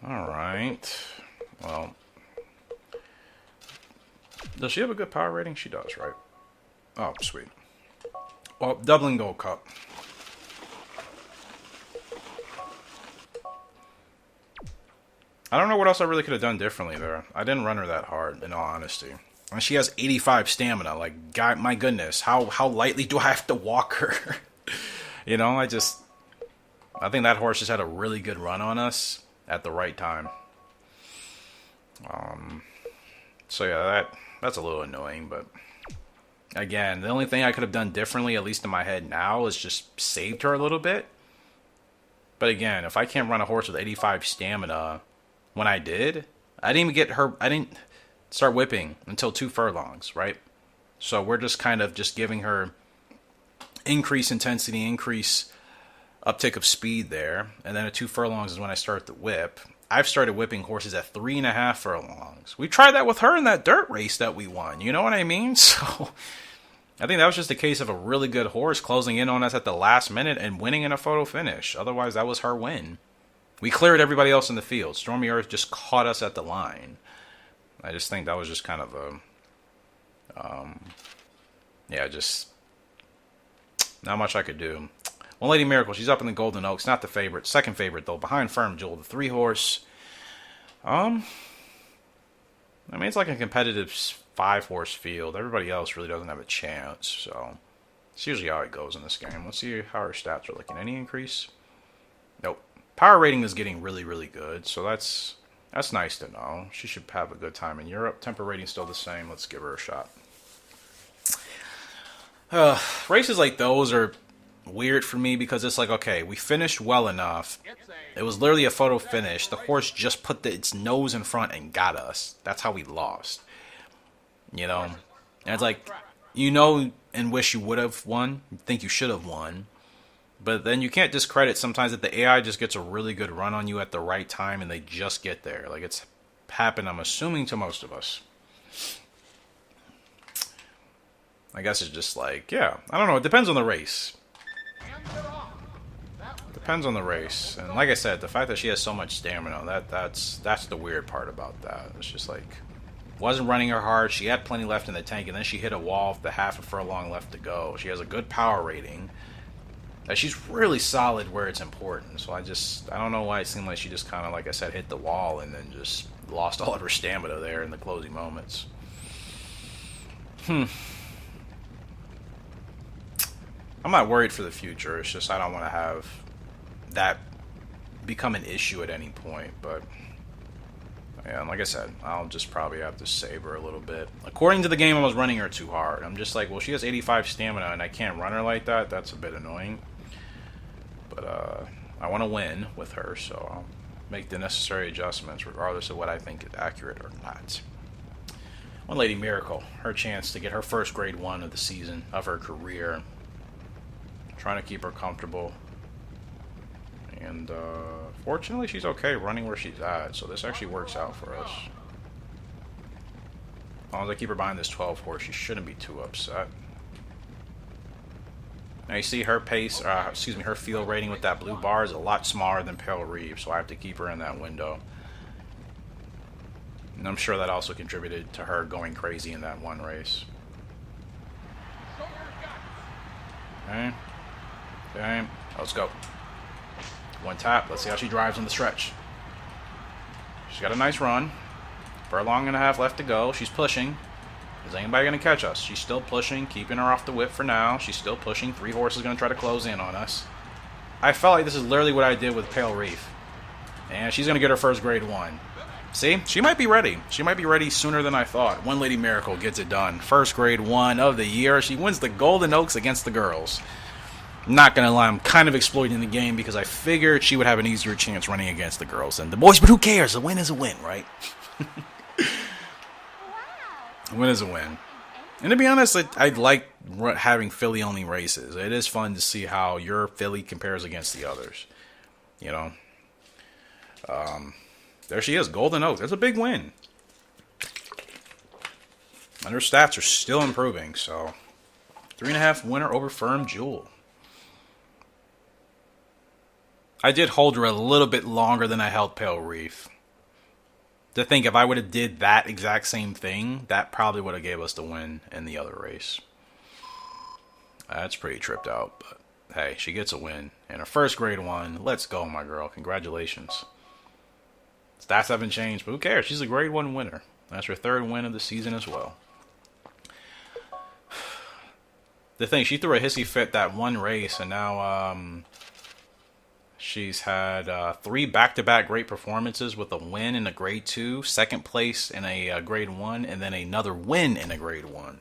Alright. Well. Does she have a good power rating? She does, right? Oh, sweet. Well, Dublin Gold Cup. I don't know what else I really could have done differently there. I didn't run her that hard, in all honesty. And she has 85 stamina. Like, God, my goodness, how lightly do I have to walk her? You know, I think that horse just had a really good run on us at the right time. So yeah, that's a little annoying, but again, the only thing I could have done differently, at least in my head now, is just saved her a little bit. But again, if I can't run a horse with 85 stamina, when I didn't even get her, I didn't start whipping until 2 furlongs, right? So we're just kind of just giving her increase intensity, increase uptick of speed there, and then at 2 furlongs is when I start the whip. I've started whipping horses at 3.5 furlongs. We tried that with her in that dirt race that we won. You know what I mean? So I think that was just a case of a really good horse closing in on us at the last minute and winning in a photo finish. Otherwise, that was her win. We cleared everybody else in the field. Stormy Earth just caught us at the line. I just think that was just kind of a... just not much I could do. One Lady Miracle, she's up in the Golden Oaks. Not the favorite. Second favorite, though. Behind Firm Jewel, the 3-horse. I mean, it's like a competitive 5-horse field. Everybody else really doesn't have a chance. So, it's usually how it goes in this game. Let's see how her stats are looking. Any increase? Nope. Power rating is getting really, really good. So, that's nice to know. She should have a good time in Europe. Temper rating still the same. Let's give her a shot. Races like those are weird for me because it's like, okay, we finished well enough. It was literally a photo finish. The horse just put its nose in front and got us. That's how we lost. You know? And it's like, you know and wish you would have won. You think you should have won. But then you can't discredit sometimes that the AI just gets a really good run on you at the right time and they just get there. Like, it's happened, I'm assuming, to most of us. I guess it's just like, yeah, I don't know. It depends on the race. Depends on the race. And like I said, the fact that she has so much stamina, that's the weird part about that. It's just like, wasn't running her hard. She had plenty left in the tank, and then she hit a wall with the half a furlong left to go. She has a good power rating. She's really solid where it's important. So I don't know why it seemed like she just kind of, like I said, hit the wall and then just lost all of her stamina there in the closing moments. I'm not worried for the future. It's just I don't want to have that become an issue at any point. But yeah, like I said, I'll just probably have to save her a little bit. According to the game, I was running her too hard. I'm just like, well, she has 85 stamina and I can't run her like that. That's a bit annoying. But I want to win with her, so make the necessary adjustments, regardless of what I think is accurate or not. One Lady Miracle, her chance to get her first grade 1 of the season, of her career. Trying to keep her comfortable. And fortunately, she's okay running where she's at, so this actually works out for us. As long as I keep her behind this 12 horse, she shouldn't be too upset. Now you see her pace, her field rating with that blue bar is a lot smaller than Pale Reeve, so I have to keep her in that window. And I'm sure that also contributed to her going crazy in that one race. Okay. Okay. Let's go. One tap. Let's see how she drives on the stretch. She's got a nice run. Furlong and a half left to go. She's pushing. Is anybody going to catch us? She's still pushing, keeping her off the whip for now. She's still pushing. 3 horses going to try to close in on us. I felt like this is literally what I did with Pale Reef. And she's going to get her first grade 1. See? She might be ready. She might be ready sooner than I thought. One Lady Miracle gets it done. First grade 1 of the year. She wins the Golden Oaks against the girls. Not going to lie, I'm kind of exploiting the game because I figured she would have an easier chance running against the girls than the boys. But who cares? A win is a win, right? A win is a win. And to be honest, I like having filly-only races. It is fun to see how your filly compares against the others. You know? There she is, Golden Oaks. That's a big win. And her stats are still improving, so 3.5 winner over Firm Jewel. I did hold her a little bit longer than I held Pale Reef. To think if I would have did that exact same thing, that probably would have gave us the win in the other race. That's pretty tripped out, but hey, she gets a win. And her first grade 1, let's go, my girl. Congratulations. Stats haven't changed, but who cares? She's a grade 1 winner. That's her 3rd win of the season as well. The thing, she threw a hissy fit that one race, and now she's had 3 back-to-back great performances with a win in a grade 2, 2nd place in a grade 1, and then another win in a grade 1.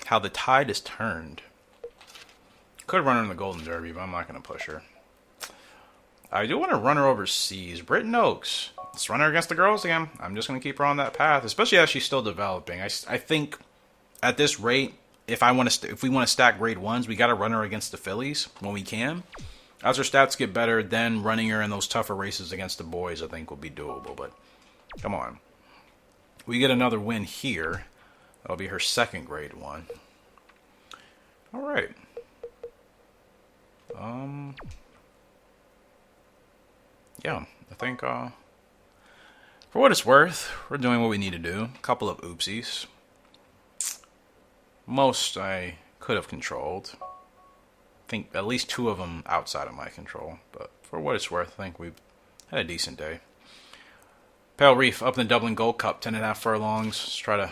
How the tide has turned. Could run her in the Golden Derby, but I'm not going to push her. I do want to run her overseas. Britton Oaks. Let's run her against the girls again. I'm just going to keep her on that path, especially as she's still developing. I think at this rate, if we want to stack grade 1s, we got to run her against the fillies when we can. As her stats get better, then running her in those tougher races against the boys, I think, will be doable. But come on. We get another win here. That'll be her 2nd grade 1. All right. Yeah, I think, for what it's worth, we're doing what we need to do. A couple of oopsies. Most I could have controlled. I think at least 2 of them outside of my control. But for what it's worth, I think we've had a decent day. Pale Reef up in the Dublin Gold Cup, 10.5 furlongs. Let's try to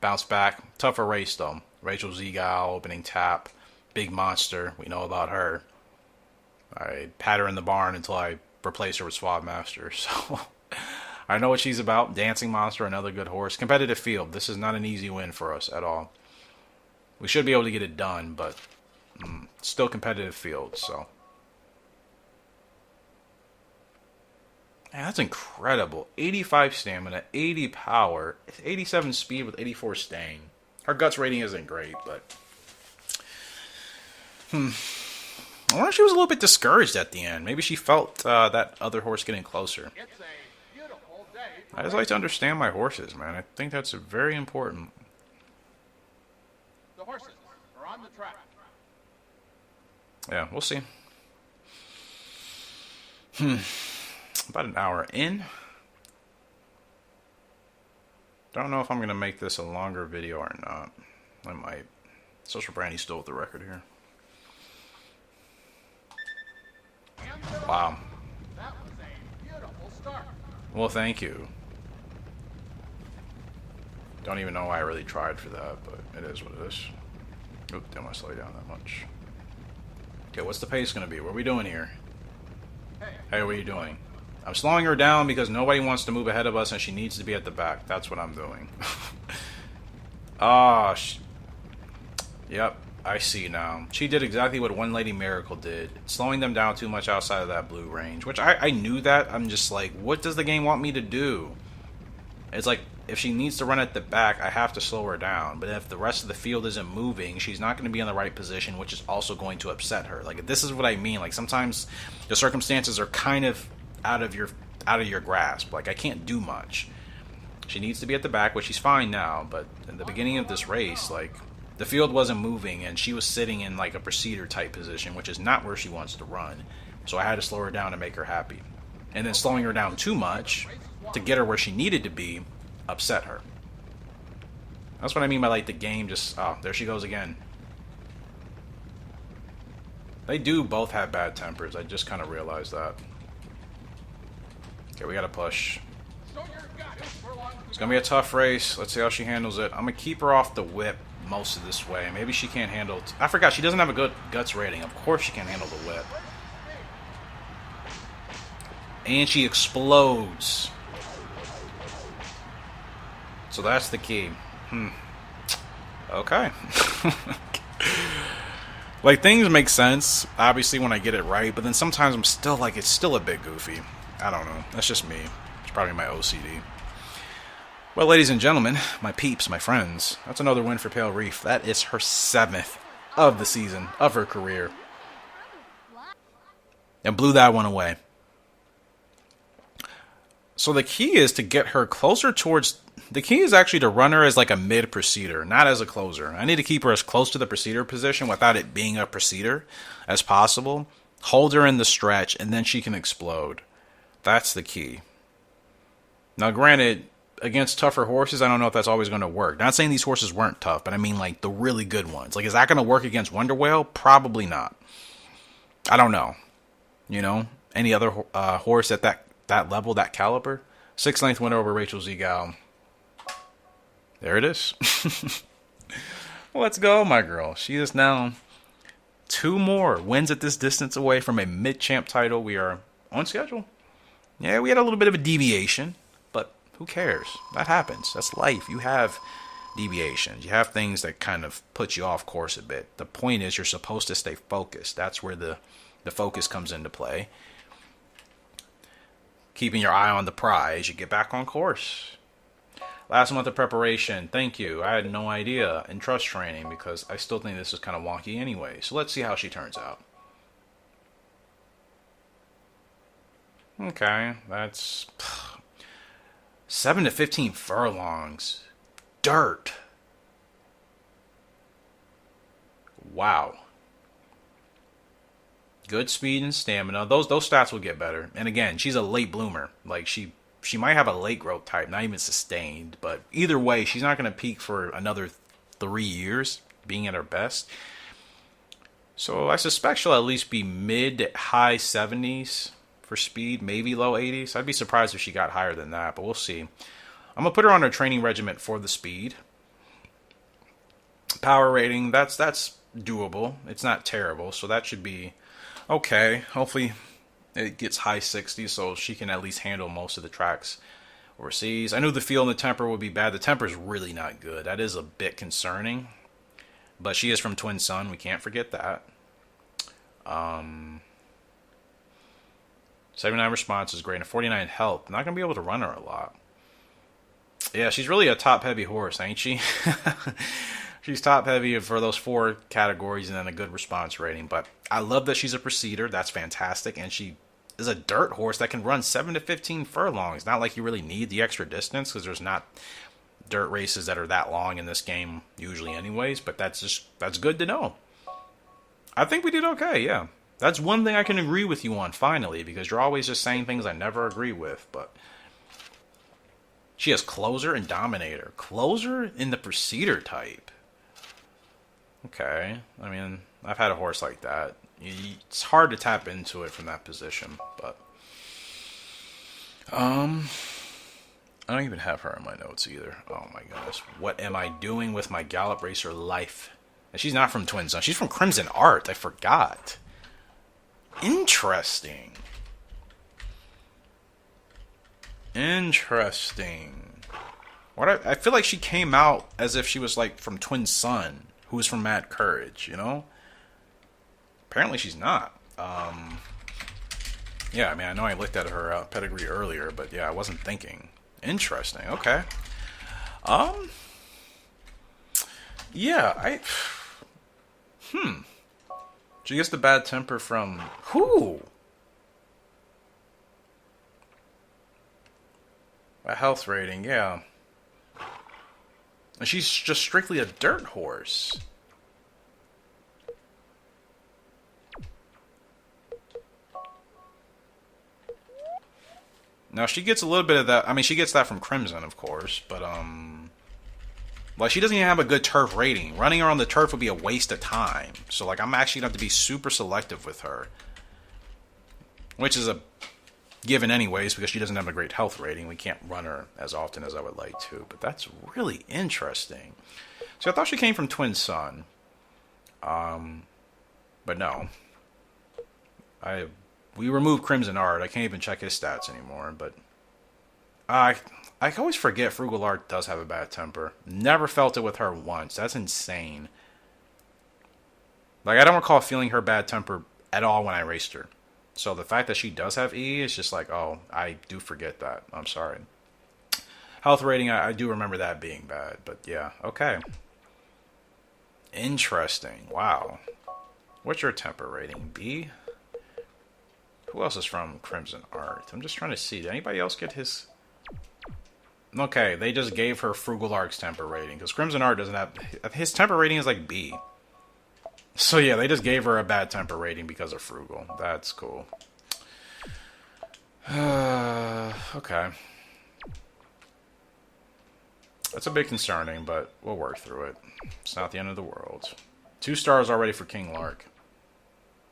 bounce back. Tougher race, though. Rachel Ziegal, opening tap. Big monster. We know about her. I pat her in the barn until I replace her with Suave Master. So I know what she's about. Dancing Monster, another good horse. Competitive field. This is not an easy win for us at all. We should be able to get it done, but still competitive field. So man, that's incredible. 85 stamina, 80 power, 87 speed with 84 staying. Her guts rating isn't great, but I wonder if she was a little bit discouraged at the end. Maybe she felt that other horse getting closer. It's a beautiful day. I just like to understand my horses, man. I think that's very important. The horses are on the track. Yeah, we'll see. About an hour in. Don't know if I'm going to make this a longer video or not. I might. Social Brandy's still with the record here. Wow. That was a beautiful start. Well, thank you. Don't even know why I really tried for that, but it is what it is. Oop, didn't want to slow you down that much. Okay, what's the pace going to be? What are we doing here? Hey, what are you doing? I'm slowing her down because nobody wants to move ahead of us and she needs to be at the back. That's what I'm doing. Yep. I see now. She did exactly what One Lady Miracle did, slowing them down too much outside of that blue range, which I knew that. I'm just like, what does the game want me to do? It's like, if she needs to run at the back, I have to slow her down. But if the rest of the field isn't moving, she's not going to be in the right position, which is also going to upset her. Like, this is what I mean. Like, sometimes the circumstances are kind of out of your grasp. Like, I can't do much. She needs to be at the back, which she's fine now. But in the beginning of this race, like, the field wasn't moving, and she was sitting in like a procedure type position, which is not where she wants to run. So I had to slow her down to make her happy. And then slowing her down too much to get her where she needed to be upset her. That's what I mean by like the game just... Oh, there she goes again. They do both have bad tempers. I just kind of realized that. Okay, we gotta push. It's gonna be a tough race. Let's see how she handles it. I'm gonna keep her off the whip most of this way. Maybe she can't handle... I forgot, she doesn't have a good guts rating. Of course she can't handle the whip. And she explodes. So that's the key. Okay. Like, things make sense, obviously, when I get it right, but then sometimes I'm still like, it's still a bit goofy. I don't know. That's just me. It's probably my OCD. Well, ladies and gentlemen, my peeps, my friends, that's another win for Pale Reef. That is her 7th of the season, of her career. And blew that one away. So the key is to get her closer towards... The key is actually to run her as like a mid-procedure, not as a closer. I need to keep her as close to the procedure position without it being a procedure as possible. Hold her in the stretch, and then she can explode. That's the key. Now, granted... Against tougher horses, I don't know if that's always going to work. Not saying these horses weren't tough, but I mean like the really good ones. Like, is that going to work against Wonder Whale? Probably not. I don't know. You know, any other horse at that level, that caliber? 6th winner over Rachel Ziegel. There it is. Let's go, my girl. She is now 2 more wins at this distance away from a mid-champ title. We are on schedule. Yeah, we had a little bit of a deviation. Who cares? That happens. That's life. You have deviations. You have things that kind of put you off course a bit. The point is you're supposed to stay focused. That's where the focus comes into play. Keeping your eye on the prize. You get back on course. Last month of preparation. Thank you. I had no idea in trust training because I still think this is kind of wonky anyway. So let's see how she turns out. Okay. That's... 7 to 15 furlongs. Dirt. Wow. Good speed and stamina. Those stats will get better. And again, she's a late bloomer. Like, she might have a late growth type, not even sustained. But either way, she's not going to peak for another 3 years, being at her best. So I suspect she'll at least be mid high 70s. For speed, maybe low 80s. I'd be surprised if she got higher than that, but we'll see. I'm going to put her on her training regimen for the speed. Power rating, that's doable. It's not terrible, so that should be okay. Hopefully it gets high 60s so she can at least handle most of the tracks overseas. I knew the feel and the temper would be bad. The temper is really not good. That is a bit concerning. But she is from Twin Sun. We can't forget that. 79 response is great, and 49 health. Not going to be able to run her a lot. Yeah, she's really a top-heavy horse, ain't she? She's top-heavy for those 4 categories and then a good response rating. But I love that she's a procedure. That's fantastic. And she is a dirt horse that can run 7 to 15 furlongs. Not like you really need the extra distance because there's not dirt races that are that long in this game usually anyways. But that's good to know. I think we did okay, yeah. That's one thing I can agree with you on, finally, because you're always just saying things I never agree with, but... She has Closer and Dominator. Closer in the Procedure type. Okay. I mean, I've had a horse like that. It's hard to tap into it from that position, but... I don't even have her in my notes either. Oh my goodness. What am I doing with my Gallop Racer life? And she's not from Twin Sun. She's from Crimson Art. I forgot. Interesting. Interesting. I feel like she came out as if she was like from Twin Sun, who's from Mad Courage, you know? Apparently she's not. Yeah, I mean, I know I looked at her pedigree earlier, but yeah, I wasn't thinking. Interesting. Okay. Um. Yeah, She gets the bad temper from who? A health rating, yeah. And she's just strictly a dirt horse. Now she gets a little bit of that. I mean, she gets that from Crimson, of course, but like she doesn't even have a good turf rating. Running her on the turf would be a waste of time. So like, I'm actually gonna have to be super selective with her, which is a given anyways because she doesn't have a great health rating. We can't run her as often as I would like to. But that's really interesting. So I thought she came from Twin Sun, but no. We removed Crimson Art. I can't even check his stats anymore. But I always forget Frugal Art does have a bad temper. Never felt it with her once. That's insane. Like, I don't recall feeling her bad temper at all when I raced her. So the fact that she does have E is just like, oh, I do forget that. I'm sorry. Health rating, I do remember that being bad. But yeah, okay. Interesting. Wow. What's your temper rating? B? Who else is from Crimson Art? I'm just trying to see. Did anybody else get his... Okay, they just gave her Frugal Art's temper rating. Because Crimson Art doesn't have... His temper rating is like B. So yeah, they just gave her a bad temper rating because of Frugal. That's cool. Okay. That's a bit concerning, but we'll work through it. It's not the end of the world. 2 stars already for King Lark.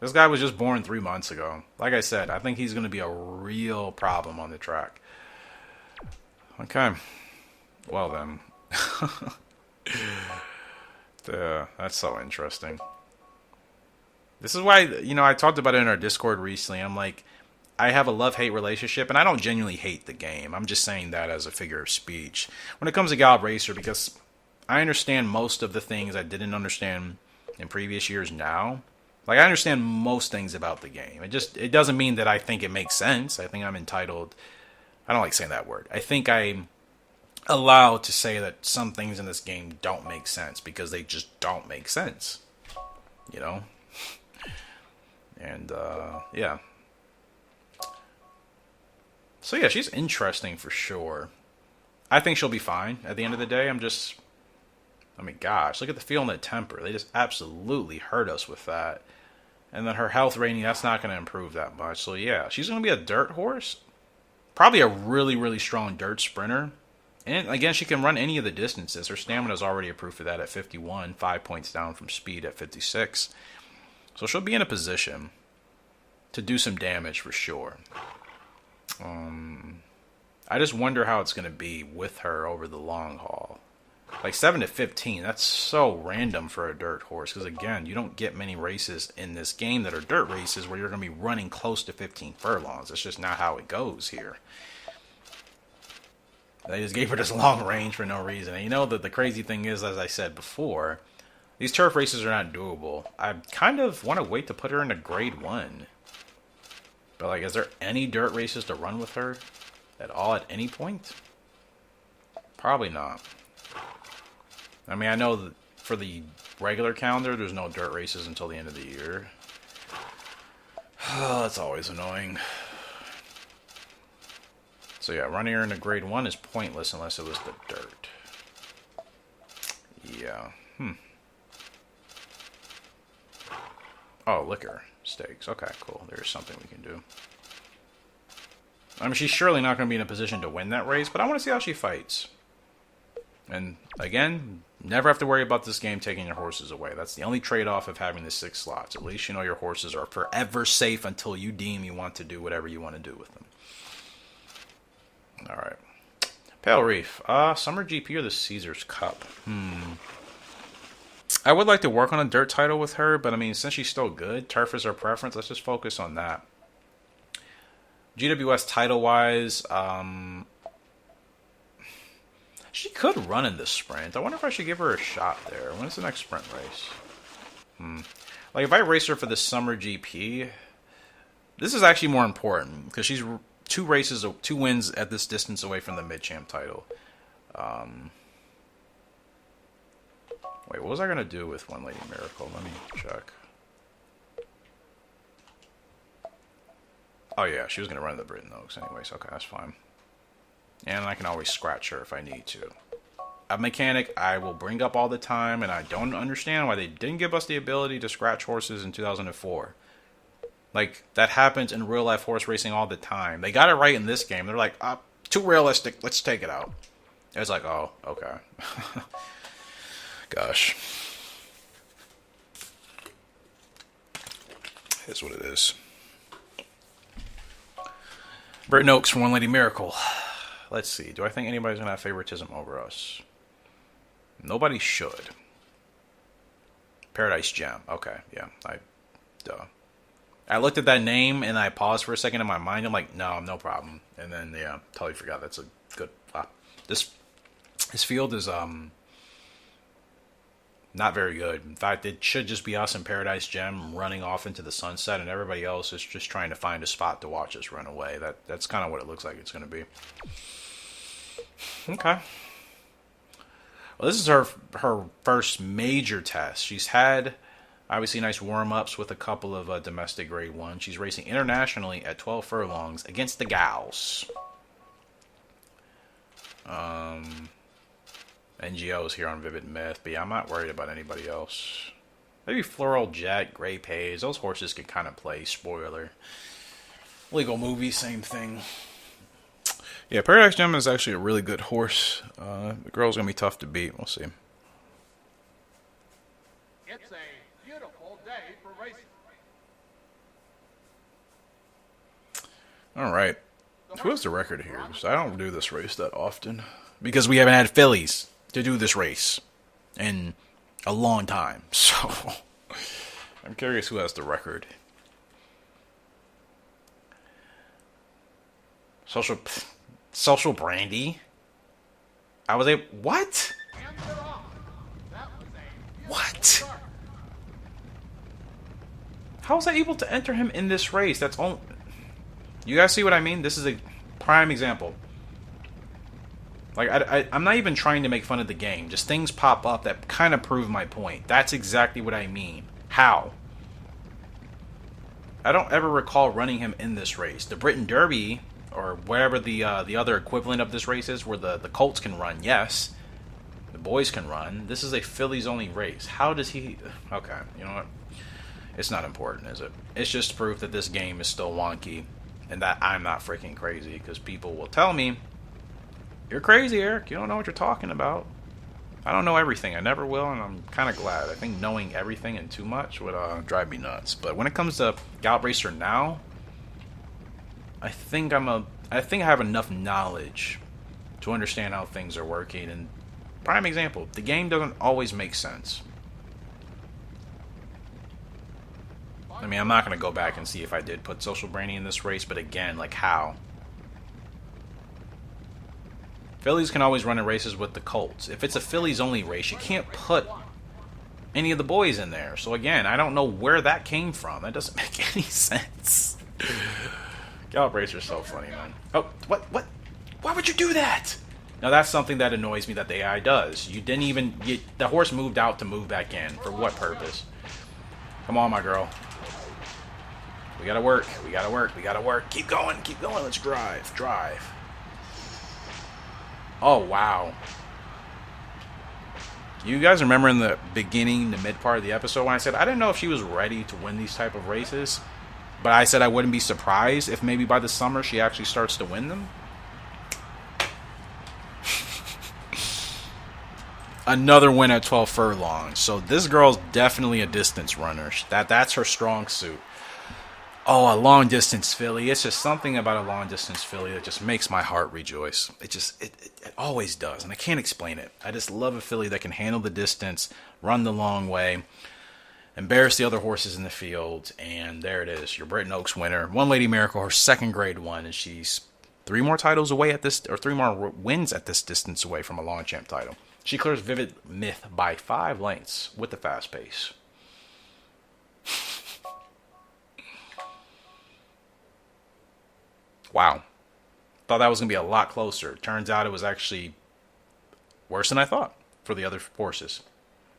This guy was just born 3 months ago. Like I said, I think he's going to be a real problem on the track. Okay. Well then. That's so interesting. This is why, you know, I talked about it in our Discord recently. I'm like, I have a love-hate relationship, and I don't genuinely hate the game. I'm just saying that as a figure of speech. When it comes to Gallop Racer, because I understand most of the things I didn't understand in previous years now. Like, I understand most things about the game. It doesn't mean that I think it makes sense. I think I'm entitled... I don't like saying that word. I think I'm allowed to say that some things in this game don't make sense because they just don't make sense. You know? And, yeah. So, yeah, she's interesting for sure. I think she'll be fine at the end of the day. I mean, gosh, look at the feel and the temper. They just absolutely hurt us with that. And then her health rating, that's not going to improve that much. So, yeah, she's going to be a dirt horse. Probably a really, really strong dirt sprinter. And, again, she can run any of the distances. Her stamina is already approved for that at 51. 5 points down from speed at 56. So she'll be in a position to do some damage for sure. I just wonder how it's going to be with her over the long haul. Like 7 to 15, that's so random for a dirt horse. Because again, you don't get many races in this game that are dirt races where you're going to be running close to 15 furlongs. That's just not how it goes here. They just gave her this long range for no reason. And you know that the crazy thing is, as I said before, these turf races are not doable. I kind of want to wait to put her into grade 1. But like, is there any dirt races to run with her at all at any point? Probably not. I mean, I know that for the regular calendar, there's no dirt races until the end of the year. Oh, that's always annoying. So yeah, running her into grade 1 is pointless unless it was the dirt. Yeah. Oh, liquor. Stakes. Okay, cool. There's something we can do. I mean, she's surely not going to be in a position to win that race, but I want to see how she fights. And again, never have to worry about this game taking your horses away. That's the only trade-off of having the 6 slots. At least you know your horses are forever safe until you deem you want to do whatever you want to do with them. Alright. Pale Reef. Summer GP or the Caesars Cup? I would like to work on a dirt title with her, but I mean, since she's still good, turf is her preference. Let's just focus on that. GWS title-wise, She could run in the sprint. I wonder if I should give her a shot there. When's the next sprint race? Like, if I race her for the summer GP, this is actually more important because she's 2 wins at this distance away from the mid-champ title. Wait, what was I going to do with One Lady Miracle? Let me check. Oh, yeah, she was going to run the Britain Oaks anyways. Okay, that's fine. And I can always scratch her if I need to. A mechanic I will bring up all the time, and I don't understand why they didn't give us the ability to scratch horses in 2004. Like, that happens in real-life horse racing all the time. They got it right in this game. They're like, too realistic, let's take it out. It's like, oh, okay. Gosh. It's what it is. Britain Oaks for One Lady Miracle. Let's see. Do I think anybody's going to have favoritism over us? Nobody should. Paradise Gem. Okay, yeah. I looked at that name and I paused for a second in my mind. I'm like, no problem. And then, yeah, totally forgot. That's a good... This field is not very good. In fact, it should just be us and Paradise Gem running off into the sunset, and everybody else is just trying to find a spot to watch us run away. That's kind of what it looks like it's going to be. Okay. Well, this is her first major test. She's had, obviously, nice warm-ups with a couple of domestic grade 1. She's racing internationally at 12 furlongs against the gals. NGO's here on Vivid Myth, but yeah, I'm not worried about anybody else. Maybe Floral Jet, Gray Pays. Those horses can kind of play. Spoiler. Legal Movie, same thing. Yeah, Paradise Gem is actually a really good horse. The girl's going to be tough to beat. We'll see. It's a beautiful day for racing. All right. Who has the record here? Because I don't do this race that often. Because we haven't had fillies to do this race in a long time. So, I'm curious who has the record. Social Brandy? I was able... What? What? How was I able to enter him in this race? That's all... You guys see what I mean? This is a prime example. Like, I'm not even trying to make fun of the game. Just things pop up that kind of prove my point. That's exactly what I mean. How? I don't ever recall running him in this race. The Britain Derby, or wherever the other equivalent of this race is, where the colts can run, yes. The boys can run. This is a fillies-only race. How does he... Okay, you know what? It's not important, is it? It's just proof that this game is still wonky, and that I'm not freaking crazy, because people will tell me, "You're crazy, Eric. You don't know what you're talking about." I don't know everything. I never will, and I'm kind of glad. I think knowing everything and too much would drive me nuts. But when it comes to Gallop Racer now, I think I have enough knowledge to understand how things are working. And prime example, the game doesn't always make sense. I mean, I'm not going to go back and see if I did put Social Brandy in this race, but again, like, how? Fillies can always run in races with the colts. If it's a fillies-only race, you can't put any of the boys in there. So again, I don't know where that came from. That doesn't make any sense. Gallop Racer's so funny, man. Oh, what? Why would you do that? Now, that's something that annoys me that the AI does. You didn't even... the horse moved out to move back in. For what purpose? Come on, my girl. We gotta work. We gotta work. We gotta work. Keep going. Keep going. Let's drive. Drive. Oh, wow. You guys remember in the beginning, the mid part of the episode, when I said I didn't know if she was ready to win these type of races, but I said I wouldn't be surprised if maybe by the summer she actually starts to win them? Another win at 12 furlongs. So this girl's definitely a distance runner. That's her strong suit. Oh, a long distance filly. It's just something about a long distance filly that just makes my heart rejoice. It always does, and I can't explain it. I just love a filly that can handle the distance, run the long way, embarrass the other horses in the field, and there it is, your Britain Oaks winner. One Lady Miracle, her second grade one, and she's 3 more titles away at this, or 3 more wins at this distance away from a Longchamp title. She clears Vivid Myth by 5 lengths with the fast pace. Wow. Thought that was going to be a lot closer. Turns out it was actually worse than I thought for the other horses.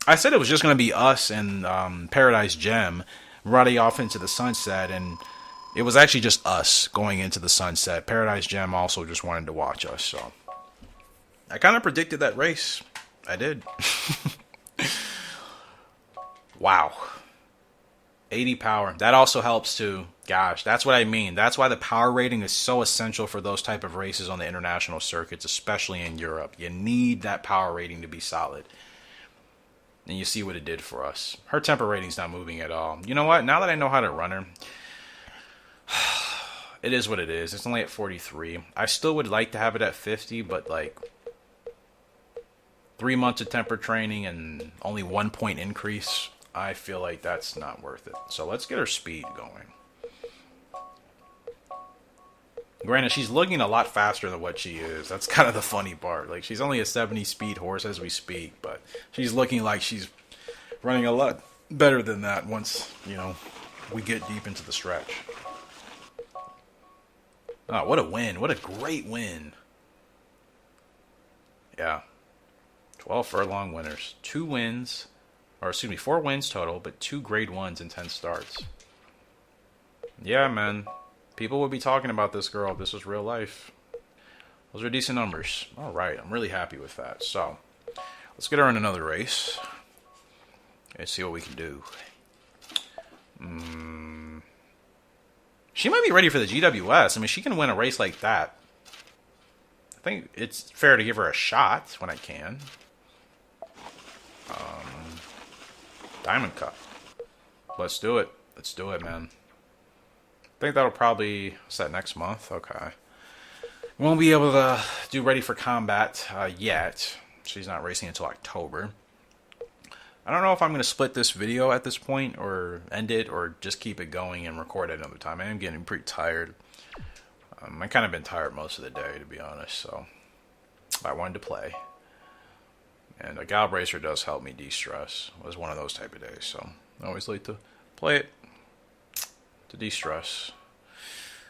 I said it was just going to be us and Paradise Gem running off into the sunset, and it was actually just us going into the sunset. Paradise Gem also just wanted to watch us, so I kind of predicted that race. I did. Wow. 80 power. That also helps too. Gosh, that's what I mean. That's why the power rating is so essential for those type of races on the international circuits, especially in Europe. You need that power rating to be solid. And you see what it did for us. Her temper rating's not moving at all. You know what? Now that I know how to run her, it is what it is. It's only at 43. I still would like to have it at 50, but like 3 months of temper training and only 1 point increase, I feel like that's not worth it. So let's get her speed going. Granted, she's looking a lot faster than what she is. That's kind of the funny part. Like, she's only a 70 speed horse as we speak, but she's looking like she's running a lot better than that once, you know, we get deep into the stretch. Oh, what a win. What a great win. Yeah. 12 furlong winners. 2 wins, or excuse me, 4 wins total, but 2 grade 1s in 10 starts. Yeah, man. People would be talking about this girl if this was real life. Those are decent numbers. All right, I'm really happy with that. So, let's get her in another race. Let's see what we can do. She might be ready for the GWS. I mean, she can win a race like that. I think it's fair to give her a shot when I can. Diamond Cup. Let's do it. Let's do it, man. I think that'll probably set next month. Okay. Won't be able to do Ready for Combat yet. She's not racing until October. I don't know if I'm going to split this video at this point or end it or just keep it going and record it another time. I am getting pretty tired. I've kind of been tired most of the day, to be honest, so I wanted to play. And a Gallop Racer does help me de-stress. It was one of those type of days, so I always like to play it to de-stress.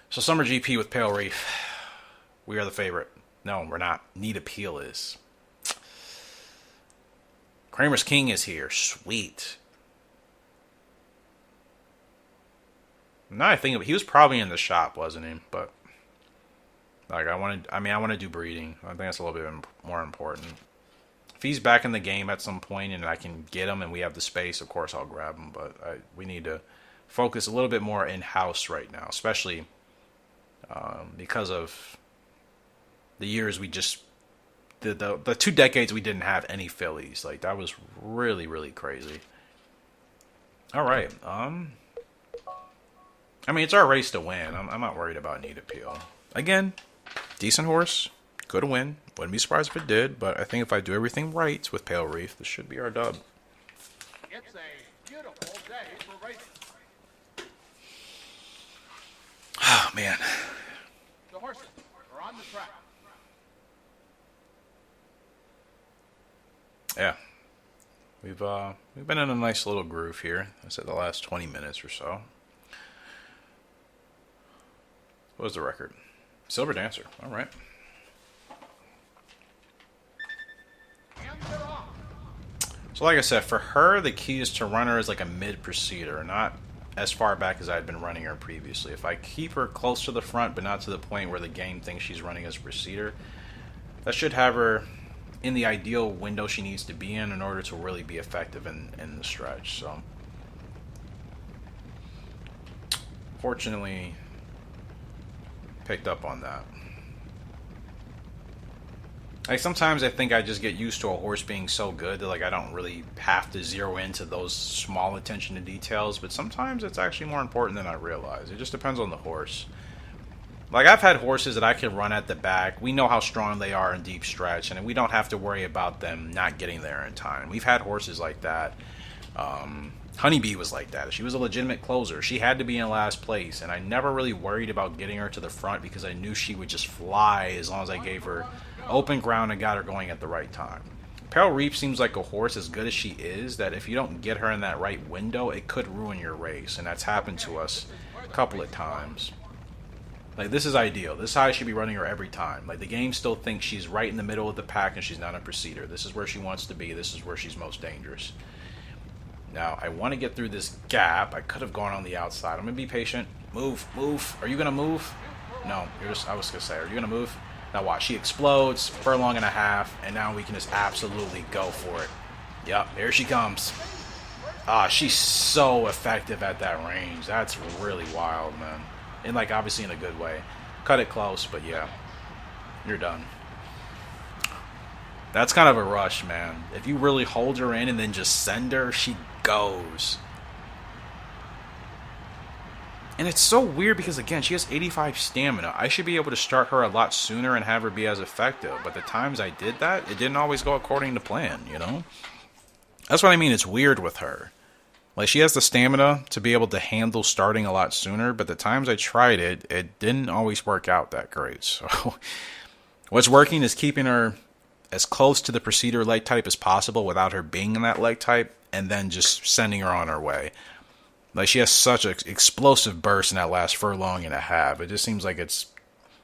So Summer GP with Pale Reef. We are the favorite. No, we're not. Need Appeal is. Kramer's King is here. Sweet. Now I think of it, he was probably in the shop, wasn't he? But like I want to do breeding. I think that's a little bit more important. If he's back in the game at some point and I can get him and we have the space, of course I'll grab him. But we need to focus a little bit more in-house right now, especially because of the years we just the 2 decades we didn't have any fillies. Like, that was really, really crazy. All right. I mean, it's our race to win. I'm not worried about Need Appeal. Again, decent horse. Could win. Wouldn't be surprised if it did. But I think if I do everything right with Pale Reef, this should be our dub. It's a beautiful day for racing. Oh, man. The horses are on the track. Yeah. We've been in a nice little groove here. I said the last 20 minutes or so. What was the record? Silver Dancer. All right. And they're off. So like I said, for her, the key is to run her as like a mid-proceeder, not as far back as I had been running her previously. If I keep her close to the front, but not to the point where the game thinks she's running as a proceeder, that should have her in the ideal window she needs to be in order to really be effective in the stretch. So, fortunately, picked up on that. Like, sometimes I think I just get used to a horse being so good that, like, I don't really have to zero into those small attention to details, but sometimes it's actually more important than I realize. It just depends on the horse. Like, I've had horses that I can run at the back. We know how strong they are in deep stretch, and we don't have to worry about them not getting there in time. We've had horses like that. Honeybee was like that. She was a legitimate closer. She had to be in last place, and I never really worried about getting her to the front because I knew she would just fly as long as I gave her open ground and got her going at the right time. Pale Reef seems like a horse as good as she is, that if you don't get her in that right window, it could ruin your race, and that's happened to us a couple of times. Like, this is ideal. This is how I should be running her every time. Like, the game still thinks she's right in the middle of the pack and she's not a procedure. This is where she wants to be. This is where she's most dangerous. Now, I want to get through this gap. I could have gone on the outside. I'm going to be patient. Move, move. Are you going to move? No, you're just, I was going to say, are you going to move? Now watch, she explodes, furlong and a half, and now we can just absolutely go for it. Yep, here she comes. Ah, she's so effective at that range. That's really wild, man. And, like, obviously in a good way. Cut it close, but yeah. You're done. That's kind of a rush, man. If you really hold her in and then just send her, she goes. And it's so weird because, again, she has 85 stamina. I should be able to start her a lot sooner and have her be as effective. But the times I did that, it didn't always go according to plan, you know? That's what I mean. It's weird with her. Like, she has the stamina to be able to handle starting a lot sooner. But the times I tried it, it didn't always work out that great. So what's working is keeping her as close to the Procedure leg type as possible without her being in that leg type. And then just sending her on her way. Like, she has such an explosive burst in that last furlong and a half. It just seems like it's...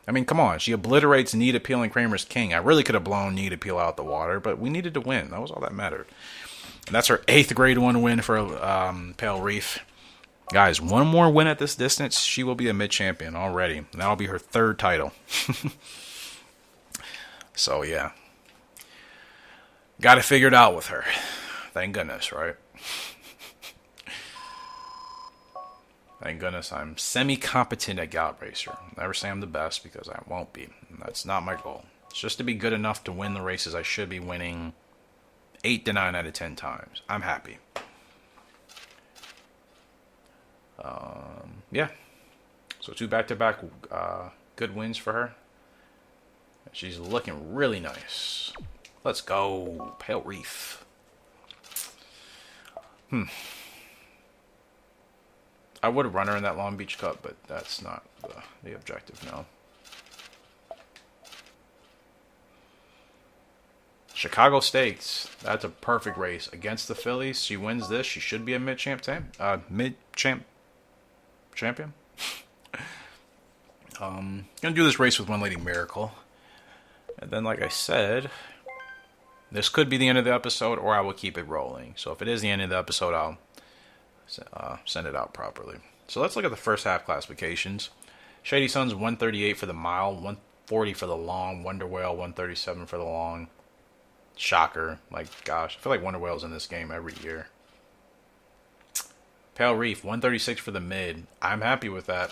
I mean, come on. She obliterates Need Appeal and Kramer's King. I really could have blown Need Appeal out the water, but we needed to win. That was all that mattered. And that's her 8th Grade 1 win for Pale Reef. Guys, one more win at this distance, she will be a mid-champion already. And that'll be her 3rd title. So, yeah. Got it figured out with her. Thank goodness, right? Thank goodness I'm semi-competent at Gallop Racer. Never say I'm the best because I won't be. That's not my goal. It's just to be good enough to win the races I should be winning 8 to 9 out of 10 times. I'm happy. Yeah. So 2 back-to-back good wins for her. She's looking really nice. Let's go, Pale Reef. I would have run her in that Long Beach Cup, but that's not the objective now. Chicago Stakes. That's a perfect race. Against the fillies, she wins this. She should be a mid-champ champion. Gonna do this race with One Lady Miracle. And then, like I said, this could be the end of the episode, or I will keep it rolling. So if it is the end of the episode, I'll send it out properly. So let's look at the first half classifications. Shady Sun's 138 for the mile, 140 for the long, Wonder Whale 137 for the long. Shocker. Like, gosh, I feel like Wonder Whale's in this game every year. Pale Reef 136 for the mid. I'm happy with that.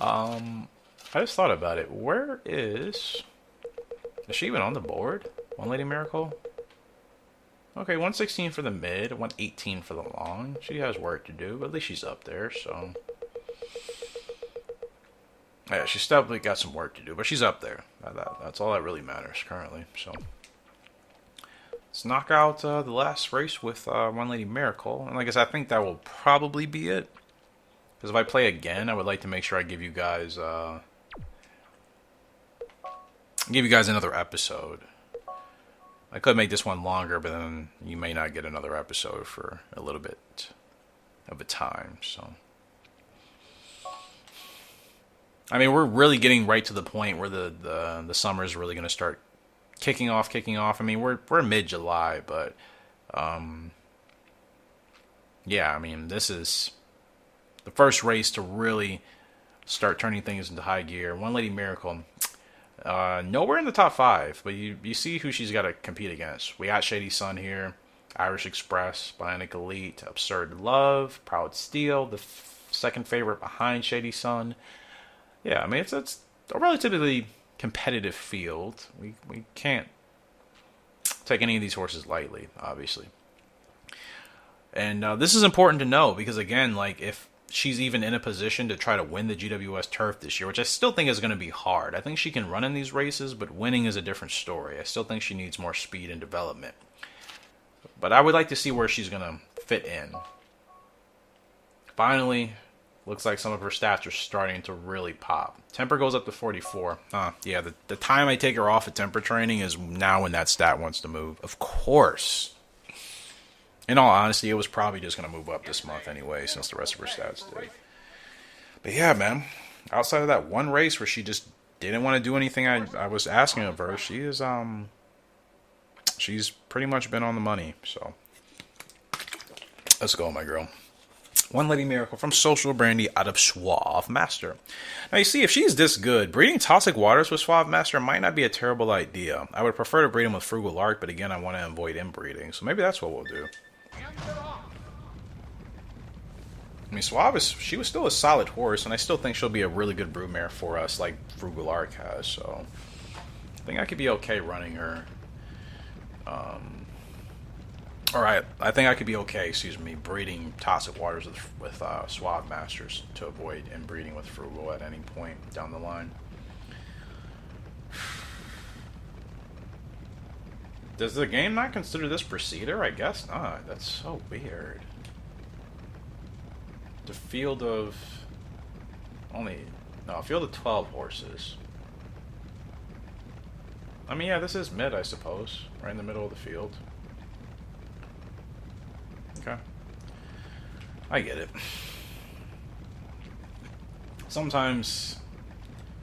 I just thought about it. Where is she even on the board? One Lady Miracle? Okay, 116 for the mid, 118 for the long. She has work to do, but at least she's up there, so... Yeah, she's definitely got some work to do, but she's up there. That's all that really matters currently, so... Let's knock out the last race with One Lady Miracle. And like I said, I think that will probably be it. Because if I play again, I would like to make sure I give you guys... another episode. I could make this one longer, but then you may not get another episode for a little bit of a time, so... I mean, we're really getting right to the point where the summer is really going to start kicking off. I mean, we're mid-July, but... yeah, I mean, this is the first race to really start turning things into high gear. One Lady Miracle... nowhere in the top 5, but you see who she's got to compete against. We got Shady Sun here, Irish Express, Bionic Elite, Absurd Love, Proud Steel, the second favorite behind Shady Sun. Yeah, I mean, it's a relatively competitive field. We can't take any of these horses lightly, obviously. And this is important to know because, again, like, if she's even in a position to try to win the GWS Turf this year, which I still think is going to be hard. I think she can run in these races, but winning is a different story. I still think she needs more speed and development. But I would like to see where she's going to fit in. Finally, looks like some of her stats are starting to really pop. Temper goes up to 44. Yeah, the time I take her off at temper training is now when that stat wants to move. Of course. In all honesty, it was probably just going to move up this month anyway, since the rest of her stats did. But yeah, man. Outside of that one race where she just didn't want to do anything I was asking of her, she's pretty much been on the money. So let's go, my girl. One Lady Miracle from Social Brandy out of Suave Master. Now, you see, if she's this good, breeding Toxic Waters with Suave Master might not be a terrible idea. I would prefer to breed him with Frugal Lark, but again, I want to avoid inbreeding. So maybe that's what we'll do. I mean, Suave, she was still a solid horse, and I still think she'll be a really good broodmare for us, like Frugal Lark has. So I think I could be okay running her. Alright, I think I could be okay, breeding Toxic Waters with Suave Masters to avoid inbreeding with Frugal at any point down the line. Does the game not consider this Procedure? I guess not. That's so weird. The field of... a field of 12 horses. I mean, yeah, this is mid, I suppose. Right in the middle of the field. Okay. I get it. Sometimes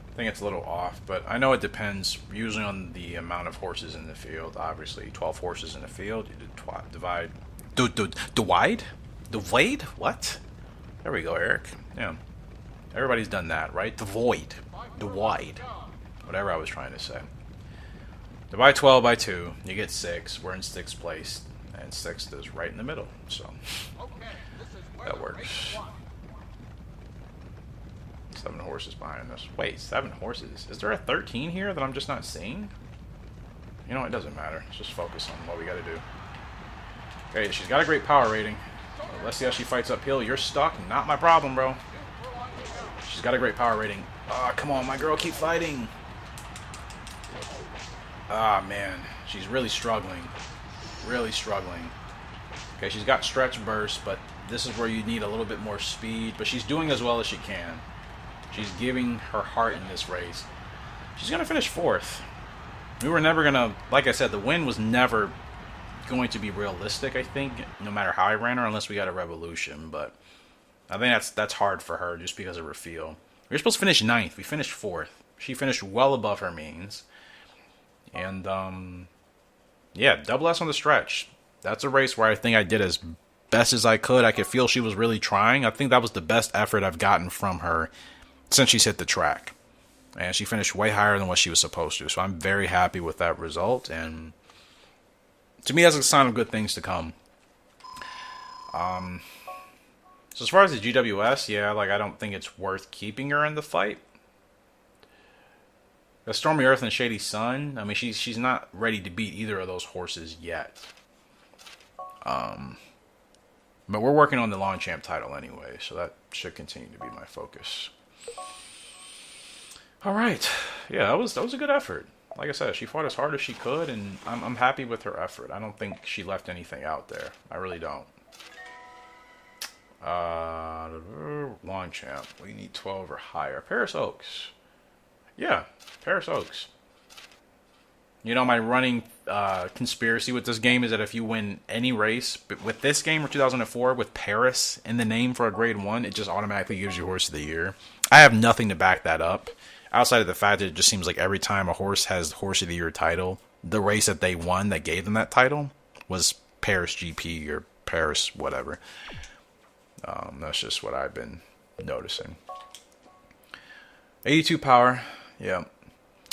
I think it's a little off, but I know it depends usually on the amount of horses in the field. Obviously, 12 horses in the field, you divide... Divide? What? There we go, Eric. Yeah. Everybody's done that, right? Divide. Whatever I was trying to say. Divide 12 by 2, you get 6. We're in 6th place. And 6th is right in the middle, so that works. 7 horses behind us. Wait, 7 horses? Is there a 13 here that I'm just not seeing? You know, it doesn't matter. Let's just focus on what we gotta do. Okay, she's got a great power rating. Let's see how she fights uphill. You're stuck. Not my problem, bro. She's got a great power rating. Ah, come on, my girl. Keep fighting. Ah, man. She's really struggling. Really struggling. Okay, she's got stretch burst, but this is where you need a little bit more speed. But she's doing as well as she can. She's giving her heart in this race. She's going to finish 4th. We were never going to... Like I said, the win was never going to be realistic, I think, no matter how I ran her, unless we got a revolution. But I think that's hard for her just because of her feel. We were supposed to finish 9th. We finished 4th. She finished well above her means. And, yeah, double S on the stretch. That's a race where I think I did as best as I could. I could feel she was really trying. I think that was the best effort I've gotten from her since she's hit the track. And she finished way higher than what she was supposed to. So I'm very happy with that result. And to me, that's a sign of good things to come. So as far as the GWS, yeah, like I don't think it's worth keeping her in the fight. The Stormy Earth and Shady Sun, I mean, she's not ready to beat either of those horses yet. But we're working on the Lawn Champ title anyway, so that should continue to be my focus. All right, yeah, that was a good effort. Like I said, she fought as hard as she could, and I'm happy with her effort. I don't think she left anything out there. I really don't. Lawn Champ, we need 12 or higher. Paris Oaks. Yeah, Paris Oaks. You know, my running conspiracy with this game is that if you win any race, but with this game or 2004, with Paris in the name for a grade 1, it just automatically gives you Horse of the Year. I have nothing to back that up, outside of the fact that it just seems like every time a horse has Horse of the Year title, the race that they won that gave them that title was Paris GP or Paris whatever. That's just what I've been noticing. 82 power. Yeah.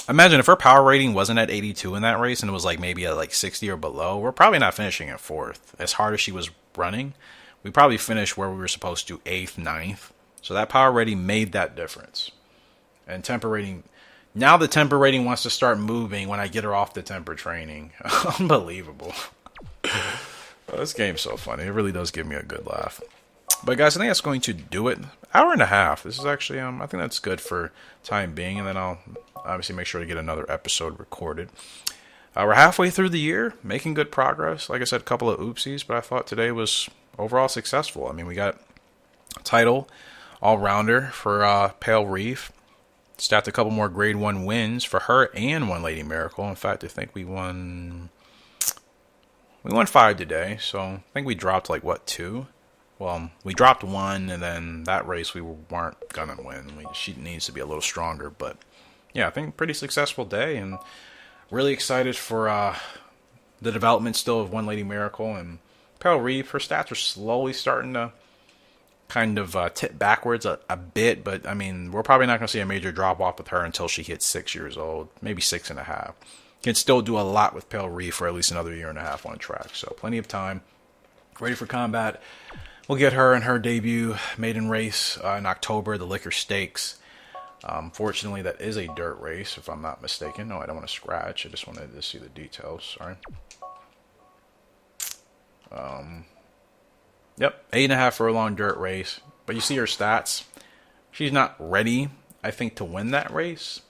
Imagine if her power rating wasn't at 82 in that race and it was like maybe at like 60 or below, we're probably not finishing at 4th. As hard as she was running, we probably finished where we were supposed to, 8th, 9th. So that power rating made that difference. And temper rating, now the temper rating wants to start moving when I get her off the temper training. Unbelievable. This game's so funny. It really does give me a good laugh. But guys, I think that's going to do it. Hour and a half. This is actually, I think that's good for time being. And then I'll obviously make sure to get another episode recorded. We're halfway through the year, making good progress. Like I said, a couple of oopsies, but I thought today was overall successful. I mean, we got title all-rounder for Pale Reef. Stacked a couple more grade 1 wins for her and One Lady Miracle. In fact, I think we won 5 today, so I think we dropped like, what, 2? Well, we dropped 1, and then that race we weren't going to win. She needs to be a little stronger, but yeah, I think pretty successful day, and really excited for the development still of One Lady Miracle. And Pale Reef, her stats are slowly starting to kind of tip backwards a bit, but I mean, we're probably not going to see a major drop off with her until she hits 6 years old, maybe 6.5. Can still do a lot with Pale Reef for at least another 1.5 years on track, so plenty of time. Ready for combat. We'll get her in her debut maiden race in October, the Liquor Stakes. Fortunately, that is a dirt race, if I'm not mistaken. No, I don't want to scratch. I just wanted to see the details. Sorry. Yep, 8.5 furlong dirt race. But you see her stats. She's not ready, I think, to win that race.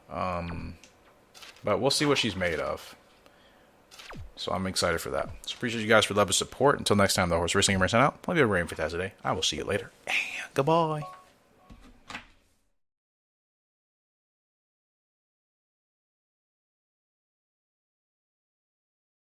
But we'll see what she's made of. So I'm excited for that. So appreciate you guys for love and support. Until next time, the Horse Racing Gamer sign out. I'll be a rain for today. I will see you later. And goodbye.